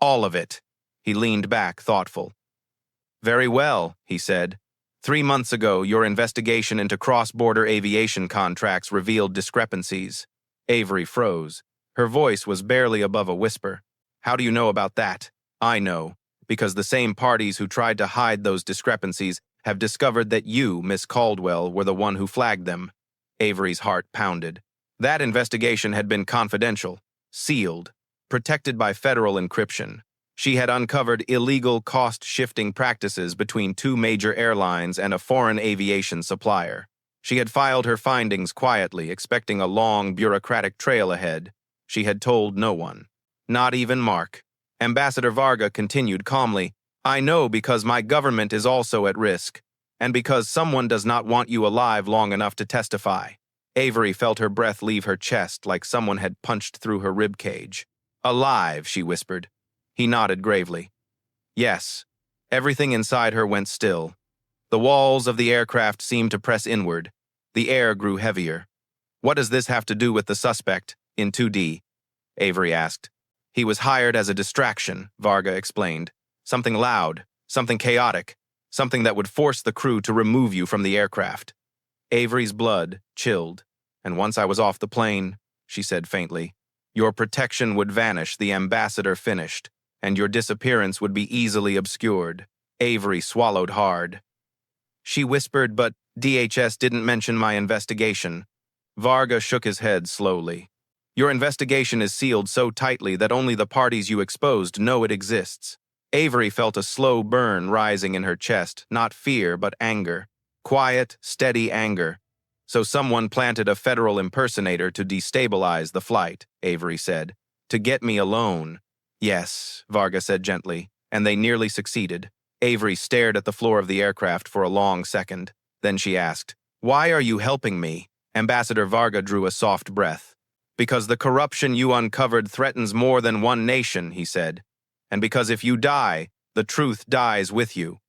"All of it." He leaned back, thoughtful. "Very well," he said. 3 months ago, your investigation into cross-border aviation contracts revealed discrepancies." Avery froze. Her voice was barely above a whisper. "How do you know about that?" "I know, because the same parties who tried to hide those discrepancies have discovered that you, Miss Caldwell, were the one who flagged them." Avery's heart pounded. That investigation had been confidential, sealed, protected by federal encryption. She had uncovered illegal cost-shifting practices between 2 major airlines and a foreign aviation supplier. She had filed her findings quietly, expecting a long bureaucratic trail ahead. She had told no one. Not even Mark. Ambassador Varga continued calmly, "I know because my government is also at risk, and because someone does not want you alive long enough to testify." Avery felt her breath leave her chest like someone had punched through her ribcage. "Alive," she whispered. He nodded gravely. "Yes." Everything inside her went still. The walls of the aircraft seemed to press inward. The air grew heavier. "What does this have to do with the suspect in 2D?" Avery asked. "He was hired as a distraction," Varga explained. "Something loud, something chaotic, something that would force the crew to remove you from the aircraft." Avery's blood chilled. "And once I was off the plane," she said faintly, "your protection would vanish," the ambassador finished, "and your disappearance would be easily obscured." Avery swallowed hard. She whispered, "But DHS didn't mention my investigation." Varga shook his head slowly. "Your investigation is sealed so tightly that only the parties you exposed know it exists." Avery felt a slow burn rising in her chest, not fear but anger. Quiet, steady anger. "So someone planted a federal impersonator to destabilize the flight," Avery said. "To get me alone." "Yes," Varga said gently, "and they nearly succeeded." Avery stared at the floor of the aircraft for a long second. Then she asked, "Why are you helping me?" Ambassador Varga drew a soft breath. "Because the corruption you uncovered threatens more than one nation," he said. "And because if you die, the truth dies with you."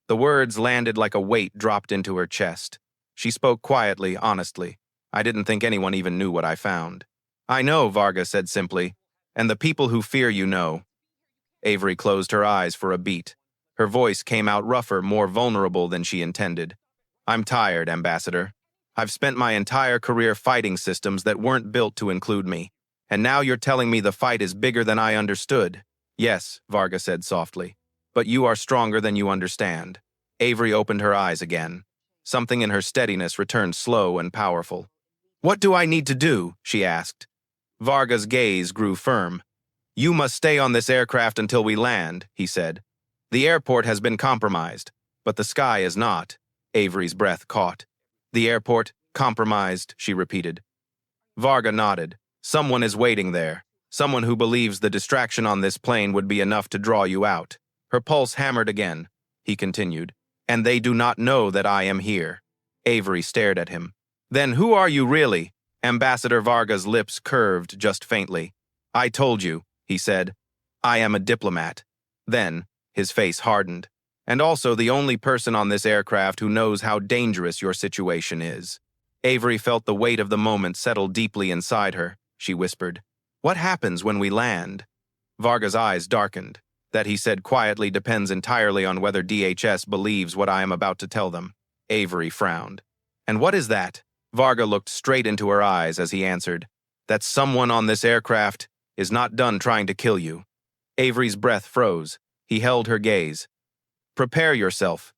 The words landed like a weight dropped into her chest. She spoke quietly, honestly. "I didn't think anyone even knew what I found." "I know," Varga said simply. And the people who fear you know. Avery closed her eyes for a beat. Her voice came out rougher, more vulnerable than she intended. I'm tired, Ambassador. I've spent my entire career fighting systems that weren't built to include me. And now you're telling me the fight is bigger than I understood. Yes, Varga said softly. But you are stronger than you understand. Avery opened her eyes again. Something in her steadiness returned slow and powerful. What do I need to do? She asked. Varga's gaze grew firm. You must stay on this aircraft until we land, he said. The airport has been compromised, but the sky is not. Avery's breath caught. The airport, compromised, she repeated. Varga nodded. Someone is waiting there. Someone who believes the distraction on this plane would be enough to draw you out. Her pulse hammered again. He continued. And they do not know that I am here. Avery stared at him. Then who are you really? Ambassador Varga's lips curved just faintly. I told you, he said. I am a diplomat. Then, his face hardened. And also the only person on this aircraft who knows how dangerous your situation is. Avery felt the weight of the moment settle deeply inside her. She whispered, What happens when we land? Varga's eyes darkened. That, he said quietly, depends entirely on whether DHS believes what I am about to tell them. Avery frowned. And what is that? Varga looked straight into her eyes as he answered, That someone on this aircraft is not done trying to kill you. Avery's breath froze. He held her gaze. Prepare yourself.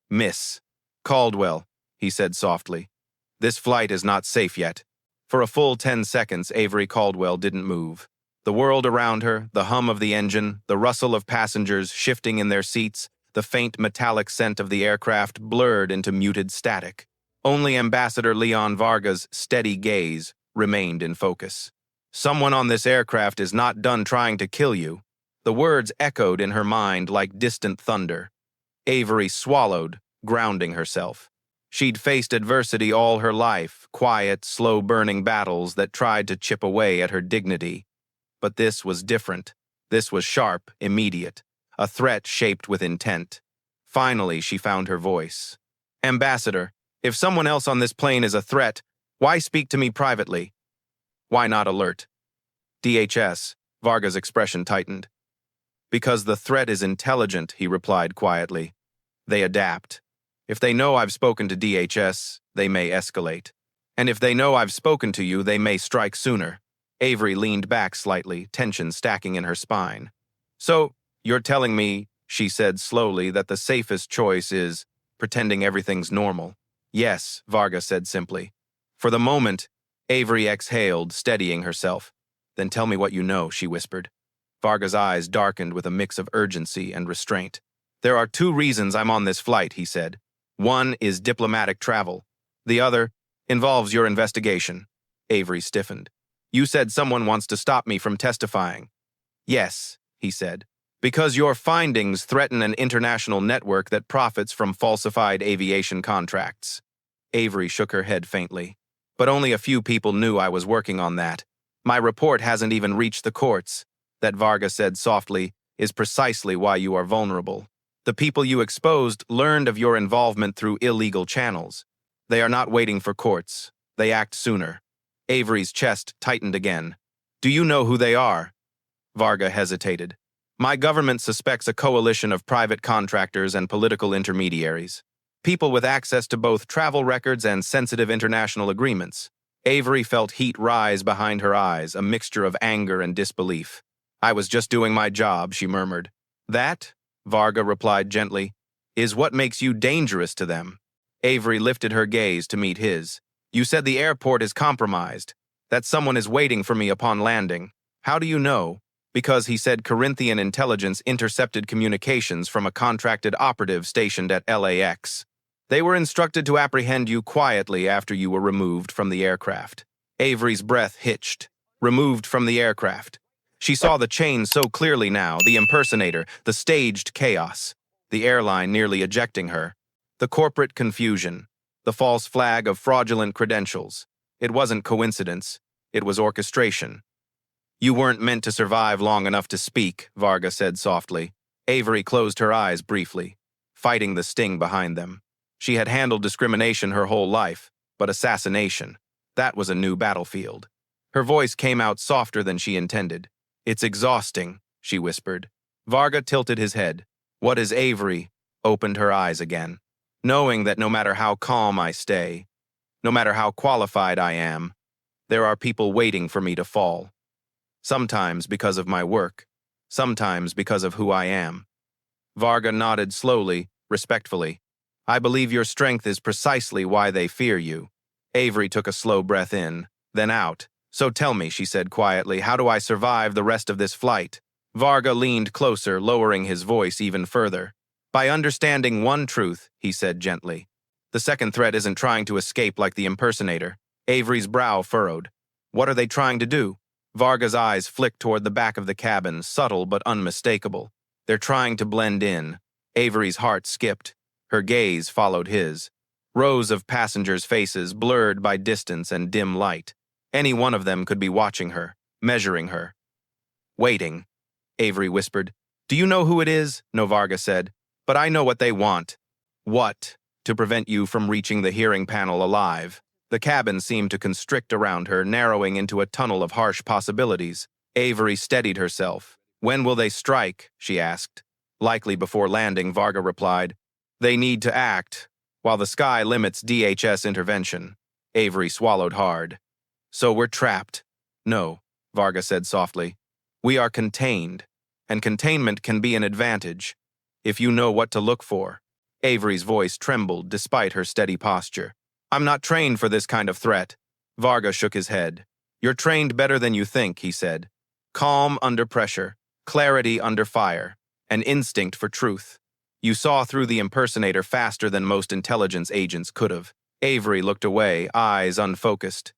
Miss Caldwell, he said softly. This flight is not safe yet. For a full 10 seconds, Avery Caldwell didn't move. The world around her, the hum of the engine, the rustle of passengers shifting in their seats, the faint metallic scent of the aircraft blurred into muted static. Only Ambassador Leon Varga's steady gaze remained in focus. Someone on this aircraft is not done trying to kill you. The words echoed in her mind like distant thunder. Avery swallowed, grounding herself. She'd faced adversity all her life, quiet, slow-burning battles that tried to chip away at her dignity. But this was different. This was sharp, immediate, a threat shaped with intent. Finally, she found her voice. Ambassador, if someone else on this plane is a threat, why speak to me privately? Why not alert? DHS, Varga's expression tightened. Because the threat is intelligent, he replied quietly. They adapt. If they know I've spoken to DHS, they may escalate. And if they know I've spoken to you, they may strike sooner. Avery leaned back slightly, tension stacking in her spine. So, you're telling me, she said slowly, that the safest choice is pretending everything's normal. Yes, Varga said simply. For the moment, Avery exhaled, steadying herself. Then tell me what you know, she whispered. Varga's eyes darkened with a mix of urgency and restraint. There are 2 reasons I'm on this flight, he said. One is diplomatic travel. The other involves your investigation. Avery stiffened. You said someone wants to stop me from testifying. Yes, he said. Because your findings threaten an international network that profits from falsified aviation contracts. Avery shook her head faintly. But only a few people knew I was working on that. My report hasn't even reached the courts. That, Varga said softly, is precisely why you are vulnerable. The people you exposed learned of your involvement through illegal channels. They are not waiting for courts. They act sooner. Avery's chest tightened again. Do you know who they are? Varga hesitated. My government suspects a coalition of private contractors and political intermediaries. People with access to both travel records and sensitive international agreements. Avery felt heat rise behind her eyes, a mixture of anger and disbelief. I was just doing my job, she murmured. That, Varga replied gently, is what makes you dangerous to them. Avery lifted her gaze to meet his. You said the airport is compromised, that someone is waiting for me upon landing. How do you know? Because he said Corinthian intelligence intercepted communications from a contracted operative stationed at LAX. They were instructed to apprehend you quietly after you were removed from the aircraft. Avery's breath hitched. Removed from the aircraft. She saw the chain so clearly now, the impersonator, the staged chaos, the airline nearly ejecting her, the corporate confusion, the false flag of fraudulent credentials. It wasn't coincidence. It was orchestration. You weren't meant to survive long enough to speak, Varga said softly. Avery closed her eyes briefly, fighting the sting behind them. She had handled discrimination her whole life, but assassination, that was a new battlefield. Her voice came out softer than she intended. It's exhausting, she whispered. Varga tilted his head. What is Avery? Opened her eyes again. Knowing that no matter how calm I stay, no matter how qualified I am, there are people waiting for me to fall. Sometimes because of my work, sometimes because of who I am. Varga nodded slowly, respectfully. I believe your strength is precisely why they fear you. Avery took a slow breath in, then out. So tell me, she said quietly, how do I survive the rest of this flight? Varga leaned closer, lowering his voice even further. By understanding one truth, he said gently. The second threat isn't trying to escape like the impersonator. Avery's brow furrowed. What are they trying to do? Varga's eyes flicked toward the back of the cabin, subtle but unmistakable. They're trying to blend in. Avery's heart skipped. Her gaze followed his. Rows of passengers' faces blurred by distance and dim light. Any one of them could be watching her, measuring her. Waiting, Avery whispered. Do you know who it is? No, Varga said. But I know what they want. What? To prevent you from reaching the hearing panel alive. The cabin seemed to constrict around her, narrowing into a tunnel of harsh possibilities. Avery steadied herself. When will they strike? She asked. Likely before landing, Varga replied. They need to act, while the sky limits DHS intervention. Avery swallowed hard. So we're trapped. No, Varga said softly. We are contained, and containment can be an advantage, if you know what to look for. Avery's voice trembled despite her steady posture. I'm not trained for this kind of threat. Varga shook his head. You're trained better than you think, he said. Calm under pressure, clarity under fire, an instinct for truth. You saw through the impersonator faster than most intelligence agents could have. Avery looked away, eyes unfocused.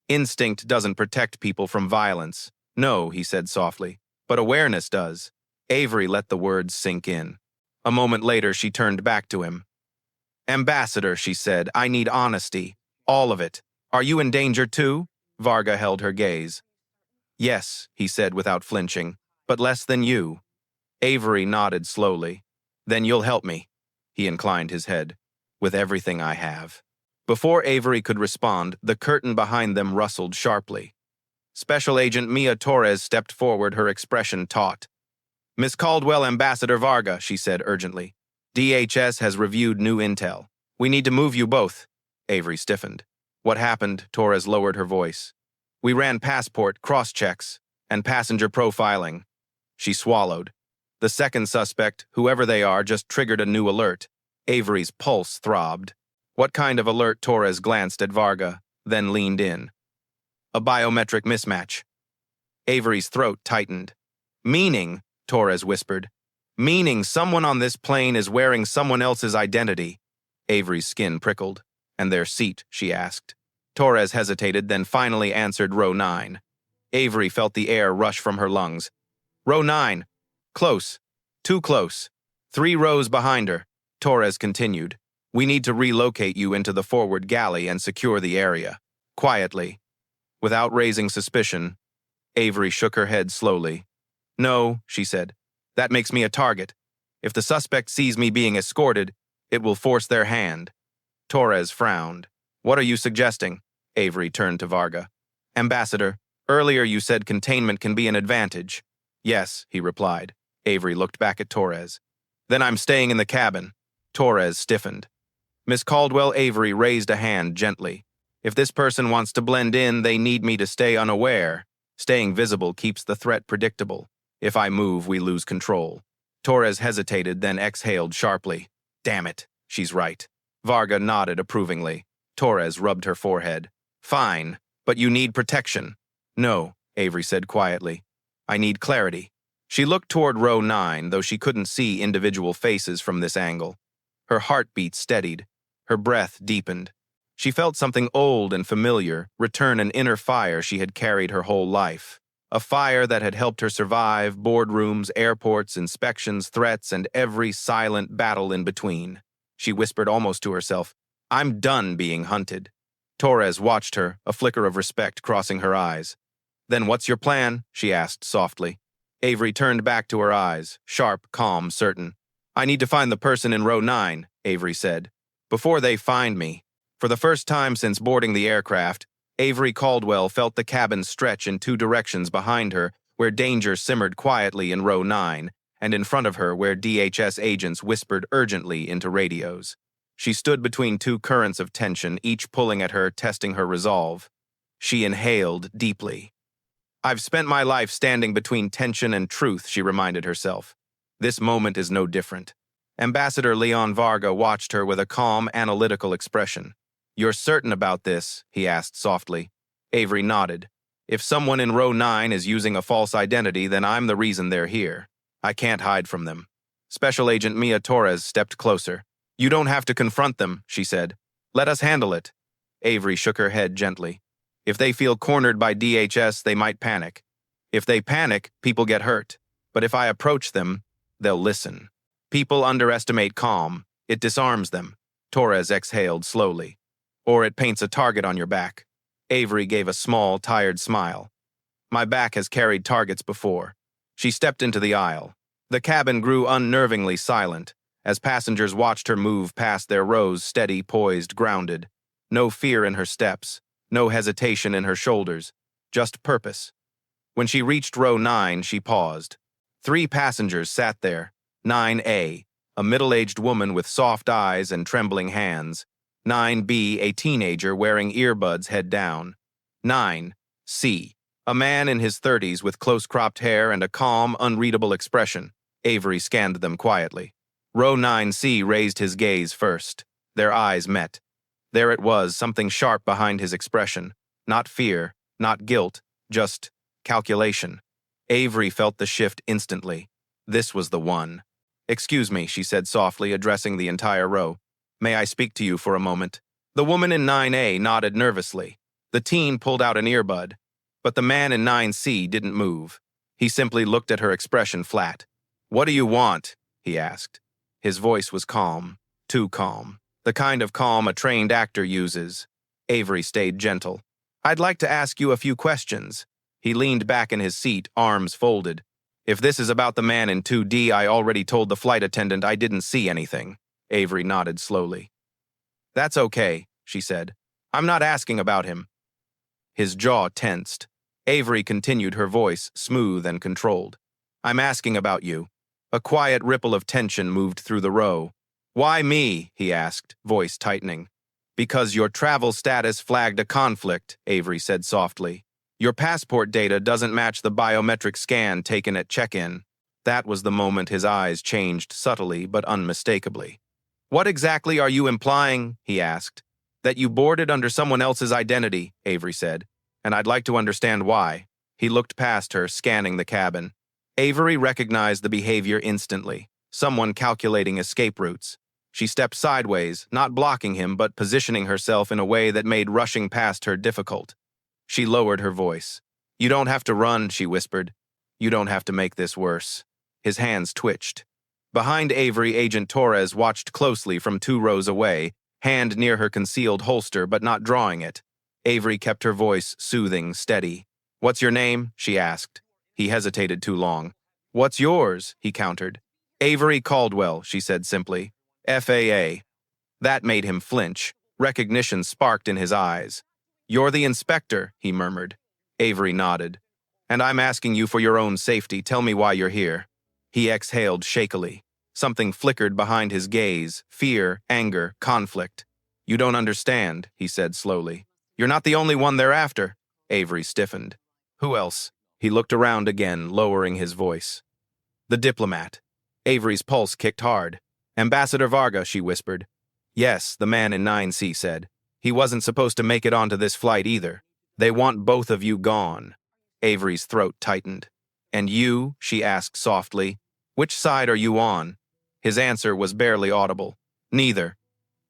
Instinct doesn't protect people from violence. No, he said softly, but awareness does. Avery let the words sink in. A moment later, she turned back to him. Ambassador, she said, I need honesty. All of it. Are you in danger too? Varga held her gaze. Yes, he said without flinching, but less than you. Avery nodded slowly. Then you'll help me. He inclined his head. With everything I have. Before Avery could respond, the curtain behind them rustled sharply. Special Agent Mia Torres stepped forward, her expression taut. Miss Caldwell, Ambassador Varga, she said urgently. DHS has reviewed new intel. We need to move you both. Avery stiffened. What happened? Torres lowered her voice. We ran passport, cross-checks, and passenger profiling. She swallowed. The second suspect, whoever they are, just triggered a new alert. Avery's pulse throbbed. What kind of alert? Torres glanced at Varga, then leaned in. A biometric mismatch. Avery's throat tightened. Meaning, Torres whispered. Meaning someone on this plane is wearing someone else's identity. Avery's skin prickled. And their seat, she asked. Torres hesitated, then finally answered row 9. Avery felt the air rush from her lungs. Row 9. Close. Too close. 3 rows behind her. Torres continued. We need to relocate you into the forward galley and secure the area. Quietly. Without raising suspicion, Avery shook her head slowly. No, she said. That makes me a target. If the suspect sees me being escorted, it will force their hand. Torres frowned. What are you suggesting? Avery turned to Varga. Ambassador, earlier you said containment can be an advantage. Yes, he replied. Avery looked back at Torres. Then I'm staying in the cabin. Torres stiffened. Miss Caldwell, Avery raised a hand gently. If this person wants to blend in, they need me to stay unaware. Staying visible keeps the threat predictable. If I move, we lose control. Torres hesitated, then exhaled sharply. Damn it, she's right. Varga nodded approvingly. Torres rubbed her forehead. Fine, but you need protection. No, Avery said quietly. I need clarity. She looked toward row 9, though she couldn't see individual faces from this angle. Her heartbeat steadied. Her breath deepened. She felt something old and familiar return, an inner fire she had carried her whole life. A fire that had helped her survive boardrooms, airports, inspections, threats, and every silent battle in between. She whispered almost to herself, I'm done being hunted. Torres watched her, a flicker of respect crossing her eyes. Then what's your plan? She asked softly. Avery turned back to her eyes, sharp, calm, certain. I need to find the person in row 9, Avery said. Before they find me. For the first time since boarding the aircraft, Avery Caldwell felt the cabin stretch in 2 directions behind her, where danger simmered quietly in row 9, and in front of her where DHS agents whispered urgently into radios. She stood between two currents of tension, each pulling at her, testing her resolve. She inhaled deeply. "I've spent my life standing between tension and truth," she reminded herself. This moment is no different. Ambassador Leon Varga watched her with a calm, analytical expression. "You're certain about this?" he asked softly. Avery nodded. "If someone in row 9 is using a false identity, then I'm the reason they're here. I can't hide from them." Special Agent Mia Torres stepped closer. "You don't have to confront them," she said. "Let us handle it." Avery shook her head gently. "If they feel cornered by DHS, they might panic. If they panic, people get hurt. But if I approach them, they'll listen. People underestimate calm. It disarms them." Torres exhaled slowly. "Or it paints a target on your back." Avery gave a small, tired smile. "My back has carried targets before." She stepped into the aisle. The cabin grew unnervingly silent as passengers watched her move past their rows, steady, poised, grounded. No fear in her steps, no hesitation in her shoulders, just purpose. When she reached row 9, she paused. 3 passengers sat there. 9A, a middle-aged woman with soft eyes and trembling hands. 9B, a teenager wearing earbuds head down. 9C, a man in his 30s with close-cropped hair and a calm, unreadable expression. Avery scanned them quietly. Row 9C raised his gaze first. Their eyes met. There it was, something sharp behind his expression. Not fear, not guilt, just calculation. Avery felt the shift instantly. This was the one. "Excuse me," she said softly, addressing the entire row. "May I speak to you for a moment?" The woman in 9A nodded nervously. The teen pulled out an earbud. But the man in 9C didn't move. He simply looked at her, expression flat. "What do you want?" he asked. His voice was calm, too calm. The kind of calm a trained actor uses. Avery stayed gentle. "I'd like to ask you a few questions." He leaned back in his seat, arms folded. "If this is about the man in 2D, I already told the flight attendant I didn't see anything." Avery nodded slowly. "That's okay," she said. "I'm not asking about him." His jaw tensed. Avery continued, her voice smooth and controlled. "I'm asking about you." A quiet ripple of tension moved through the row. "Why me?" he asked, voice tightening. "Because your travel status flagged a conflict," Avery said softly. "Your passport data doesn't match the biometric scan taken at check-in." That was the moment his eyes changed subtly but unmistakably. "What exactly are you implying?" he asked. "That you boarded under someone else's identity," Avery said. "And I'd like to understand why." He looked past her, scanning the cabin. Avery recognized the behavior instantly. Someone calculating escape routes. She stepped sideways, not blocking him but positioning herself in a way that made rushing past her difficult. She lowered her voice. "You don't have to run," she whispered. "You don't have to make this worse." His hands twitched. Behind Avery, Agent Torres watched closely from 2 rows away, hand near her concealed holster but not drawing it. Avery kept her voice soothing, steady. "What's your name?" she asked. He hesitated too long. "What's yours?" he countered. "Avery Caldwell," she said simply. FAA. That made him flinch. Recognition sparked in his eyes. "You're the inspector," he murmured. Avery nodded. "And I'm asking you for your own safety. Tell me why you're here." He exhaled shakily. Something flickered behind his gaze. Fear, anger, conflict. "You don't understand," he said slowly. "You're not the only one they're after." Avery stiffened. "Who else?" He looked around again, lowering his voice. "The diplomat." Avery's pulse kicked hard. "Ambassador Varga," she whispered. "Yes," the man in 9C said. "He wasn't supposed to make it onto this flight either. They want both of you gone." Avery's throat tightened. "And you?" she asked softly. "Which side are you on?" His answer was barely audible. "Neither.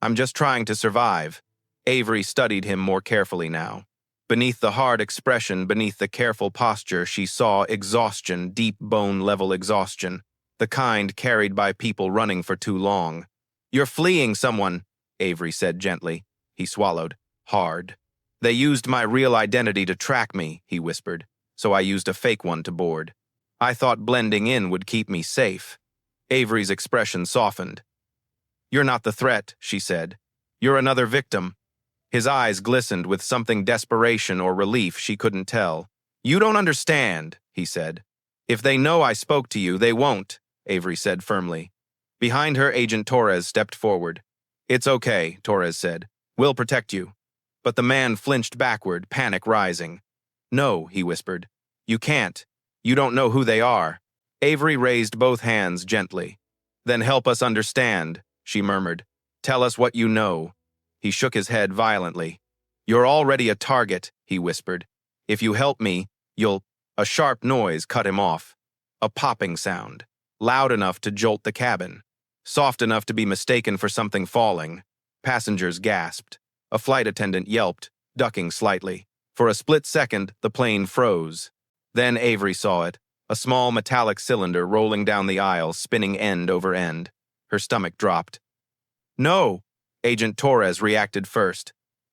I'm just trying to survive." Avery studied him more carefully now. Beneath the hard expression, beneath the careful posture, she saw exhaustion, deep bone-level exhaustion, the kind carried by people running for too long. "You're fleeing someone," Avery said gently. He swallowed. Hard. "They used my real identity to track me," he whispered, "so I used a fake one to board. I thought blending in would keep me safe." Avery's expression softened. "You're not the threat," she said. "You're another victim." His eyes glistened with something desperation or relief she couldn't tell. You don't understand, he said. If they know I spoke to you, they won't, Avery said firmly. Behind her, Agent Torres stepped forward. It's okay, Torres said. We'll protect you. But the man flinched backward, panic rising. No, he whispered. You can't. You don't know who they are. Avery raised both hands gently. Then help us understand, she murmured. Tell us what you know. He shook his head violently. You're already a target, he whispered. If you help me, you'll... A sharp noise cut him off. A popping sound, loud enough to jolt the cabin, soft enough to be mistaken for something falling. Passengers gasped. A flight attendant yelped, ducking slightly. For a split second, the plane froze. Then Avery saw it, a small metallic cylinder rolling down the aisle, spinning end over end. Her stomach dropped. No! Agent Torres reacted first.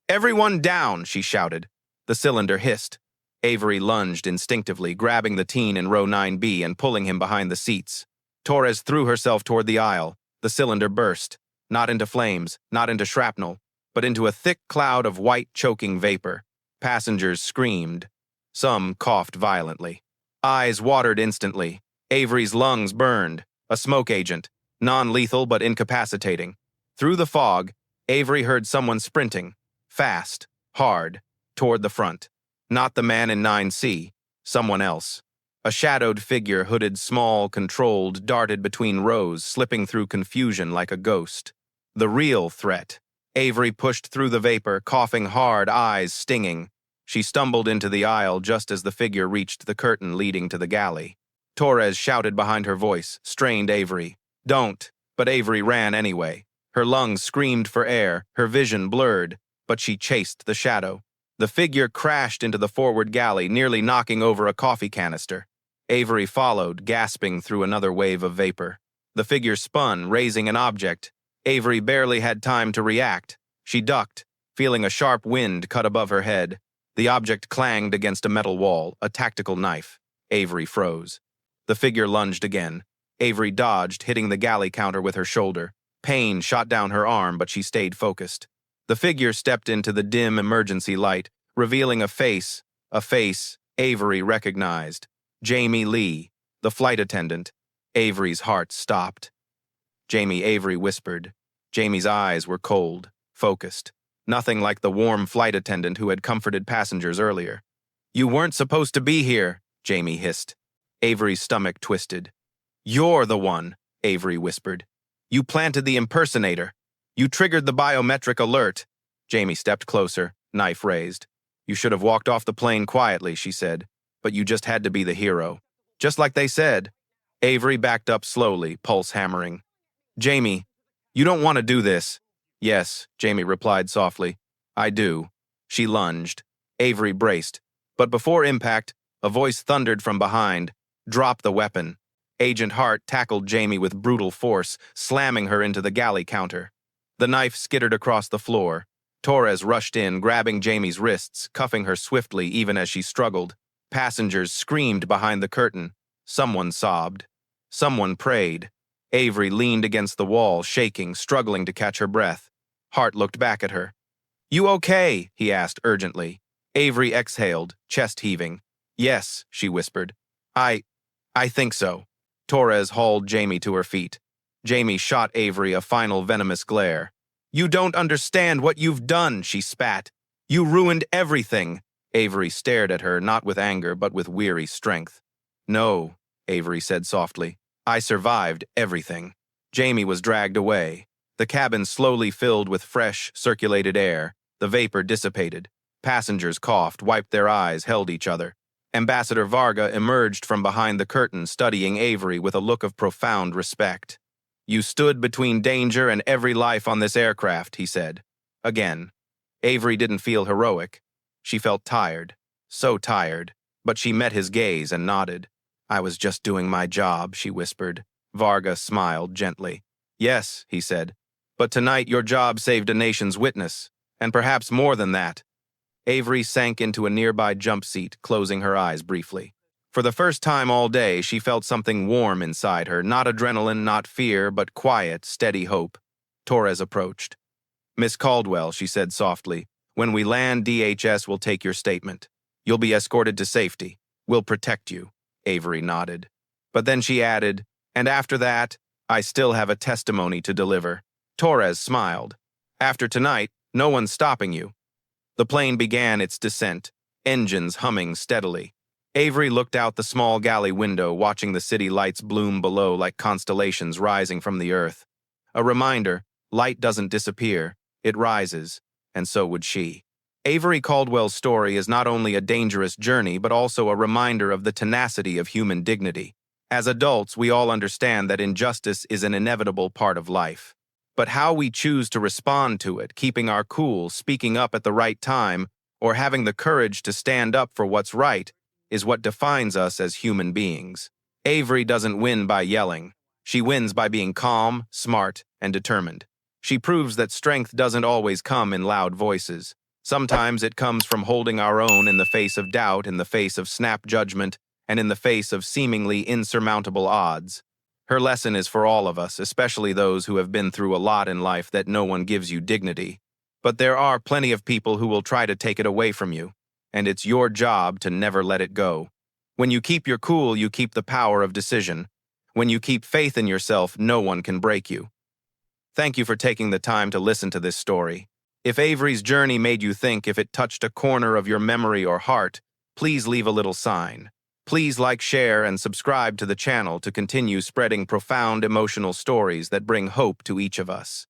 Everyone down, she shouted. The cylinder hissed. Avery lunged instinctively, grabbing the teen in row 9B and pulling him behind the seats. Torres threw herself toward the aisle. The cylinder burst, not into flames, not into shrapnel, but into a thick cloud of white, choking vapor. Passengers screamed. Some coughed violently. Eyes watered instantly. Avery's lungs burned. A smoke agent, non-lethal but incapacitating. Through the fog, Avery heard someone sprinting, fast, hard, toward the front. Not the man in 9C, someone else. A shadowed figure, hooded, small, controlled, darted between rows, slipping through confusion like a ghost. The real threat. Avery pushed through the vapor, coughing hard, eyes stinging. She stumbled into the aisle just as the figure reached the curtain leading to the galley. Torres shouted behind her voice, strained Avery. Don't. But Avery ran anyway. Her lungs screamed for air, her vision blurred, but she chased the shadow. The figure crashed into the forward galley, nearly knocking over a coffee canister. Avery followed, gasping through another wave of vapor. The figure spun, raising an object. Avery barely had time to react. She ducked, feeling a sharp wind cut above her head. The object clanged against a metal wall, a tactical knife. Avery froze. The figure lunged again. Avery dodged, hitting the galley counter with her shoulder. Pain shot down her arm, but she stayed focused. The figure stepped into the dim emergency light, revealing a face Avery recognized. Jamie Lee, the flight attendant. Avery's heart stopped. Jamie, Avery whispered. Jamie's eyes were cold, focused. Nothing like the warm flight attendant who had comforted passengers earlier. You weren't supposed to be here, Jamie hissed. Avery's stomach twisted. You're the one, Avery whispered. You planted the impersonator. You triggered the biometric alert. Jamie stepped closer, knife raised. You should have walked off the plane quietly, she said, but you just had to be the hero. Just like they said. Avery backed up slowly, pulse hammering. Jamie, you don't want to do this. Yes, Jamie replied softly. I do. She lunged. Avery braced. But before impact, a voice thundered from behind. Drop the weapon. Agent Hart tackled Jamie with brutal force, slamming her into the galley counter. The knife skittered across the floor. Torres rushed in, grabbing Jamie's wrists, cuffing her swiftly even as she struggled. Passengers screamed behind the curtain. Someone sobbed. Someone prayed. Avery leaned against the wall, shaking, struggling to catch her breath. Hart looked back at her. You okay? He asked urgently. Avery exhaled, chest heaving. Yes, she whispered. I think so. Torres hauled Jamie to her feet. Jamie shot Avery a final venomous glare. You don't understand what you've done, she spat. You ruined everything. Avery stared at her, not with anger, but with weary strength. No, Avery said softly. I survived everything. Jamie was dragged away. The cabin slowly filled with fresh, circulated air. The vapor dissipated. Passengers coughed, wiped their eyes, held each other. Ambassador Varga emerged from behind the curtain, studying Avery with a look of profound respect. You stood between danger and every life on this aircraft, he said. Again. Avery didn't feel heroic. She felt tired. So tired. But she met his gaze and nodded. I was just doing my job, she whispered. Varga smiled gently. Yes, he said. But tonight your job saved a nation's witness. And perhaps more than that. Avery sank into a nearby jump seat, closing her eyes briefly. For the first time all day, she felt something warm inside her, not adrenaline, not fear, but quiet, steady hope. Torres approached. Miss Caldwell, she said softly, when we land, DHS will take your statement. You'll be escorted to safety. We'll protect you, Avery nodded. But then she added, and after that, I still have a testimony to deliver. Torres smiled. After tonight, no one's stopping you. The plane began its descent, engines humming steadily. Avery looked out the small galley window, watching the city lights bloom below like constellations rising from the earth. A reminder, light doesn't disappear, it rises, and so would she. Avery Caldwell's story is not only a dangerous journey, but also a reminder of the tenacity of human dignity. As adults, we all understand that injustice is an inevitable part of life. But how we choose to respond to it, keeping our cool, speaking up at the right time, or having the courage to stand up for what's right, is what defines us as human beings. Avery doesn't win by yelling. She wins by being calm, smart, and determined. She proves that strength doesn't always come in loud voices. Sometimes it comes from holding our own in the face of doubt, in the face of snap judgment, and in the face of seemingly insurmountable odds. Her lesson is for all of us, especially those who have been through a lot in life, that no one gives you dignity. But there are plenty of people who will try to take it away from you, and it's your job to never let it go. When you keep your cool, you keep the power of decision. When you keep faith in yourself, no one can break you. Thank you for taking the time to listen to this story. If Avery's journey made you think, if it touched a corner of your memory or heart, please leave a little sign. Please like, share, and subscribe to the channel to continue spreading profound emotional stories that bring hope to each of us.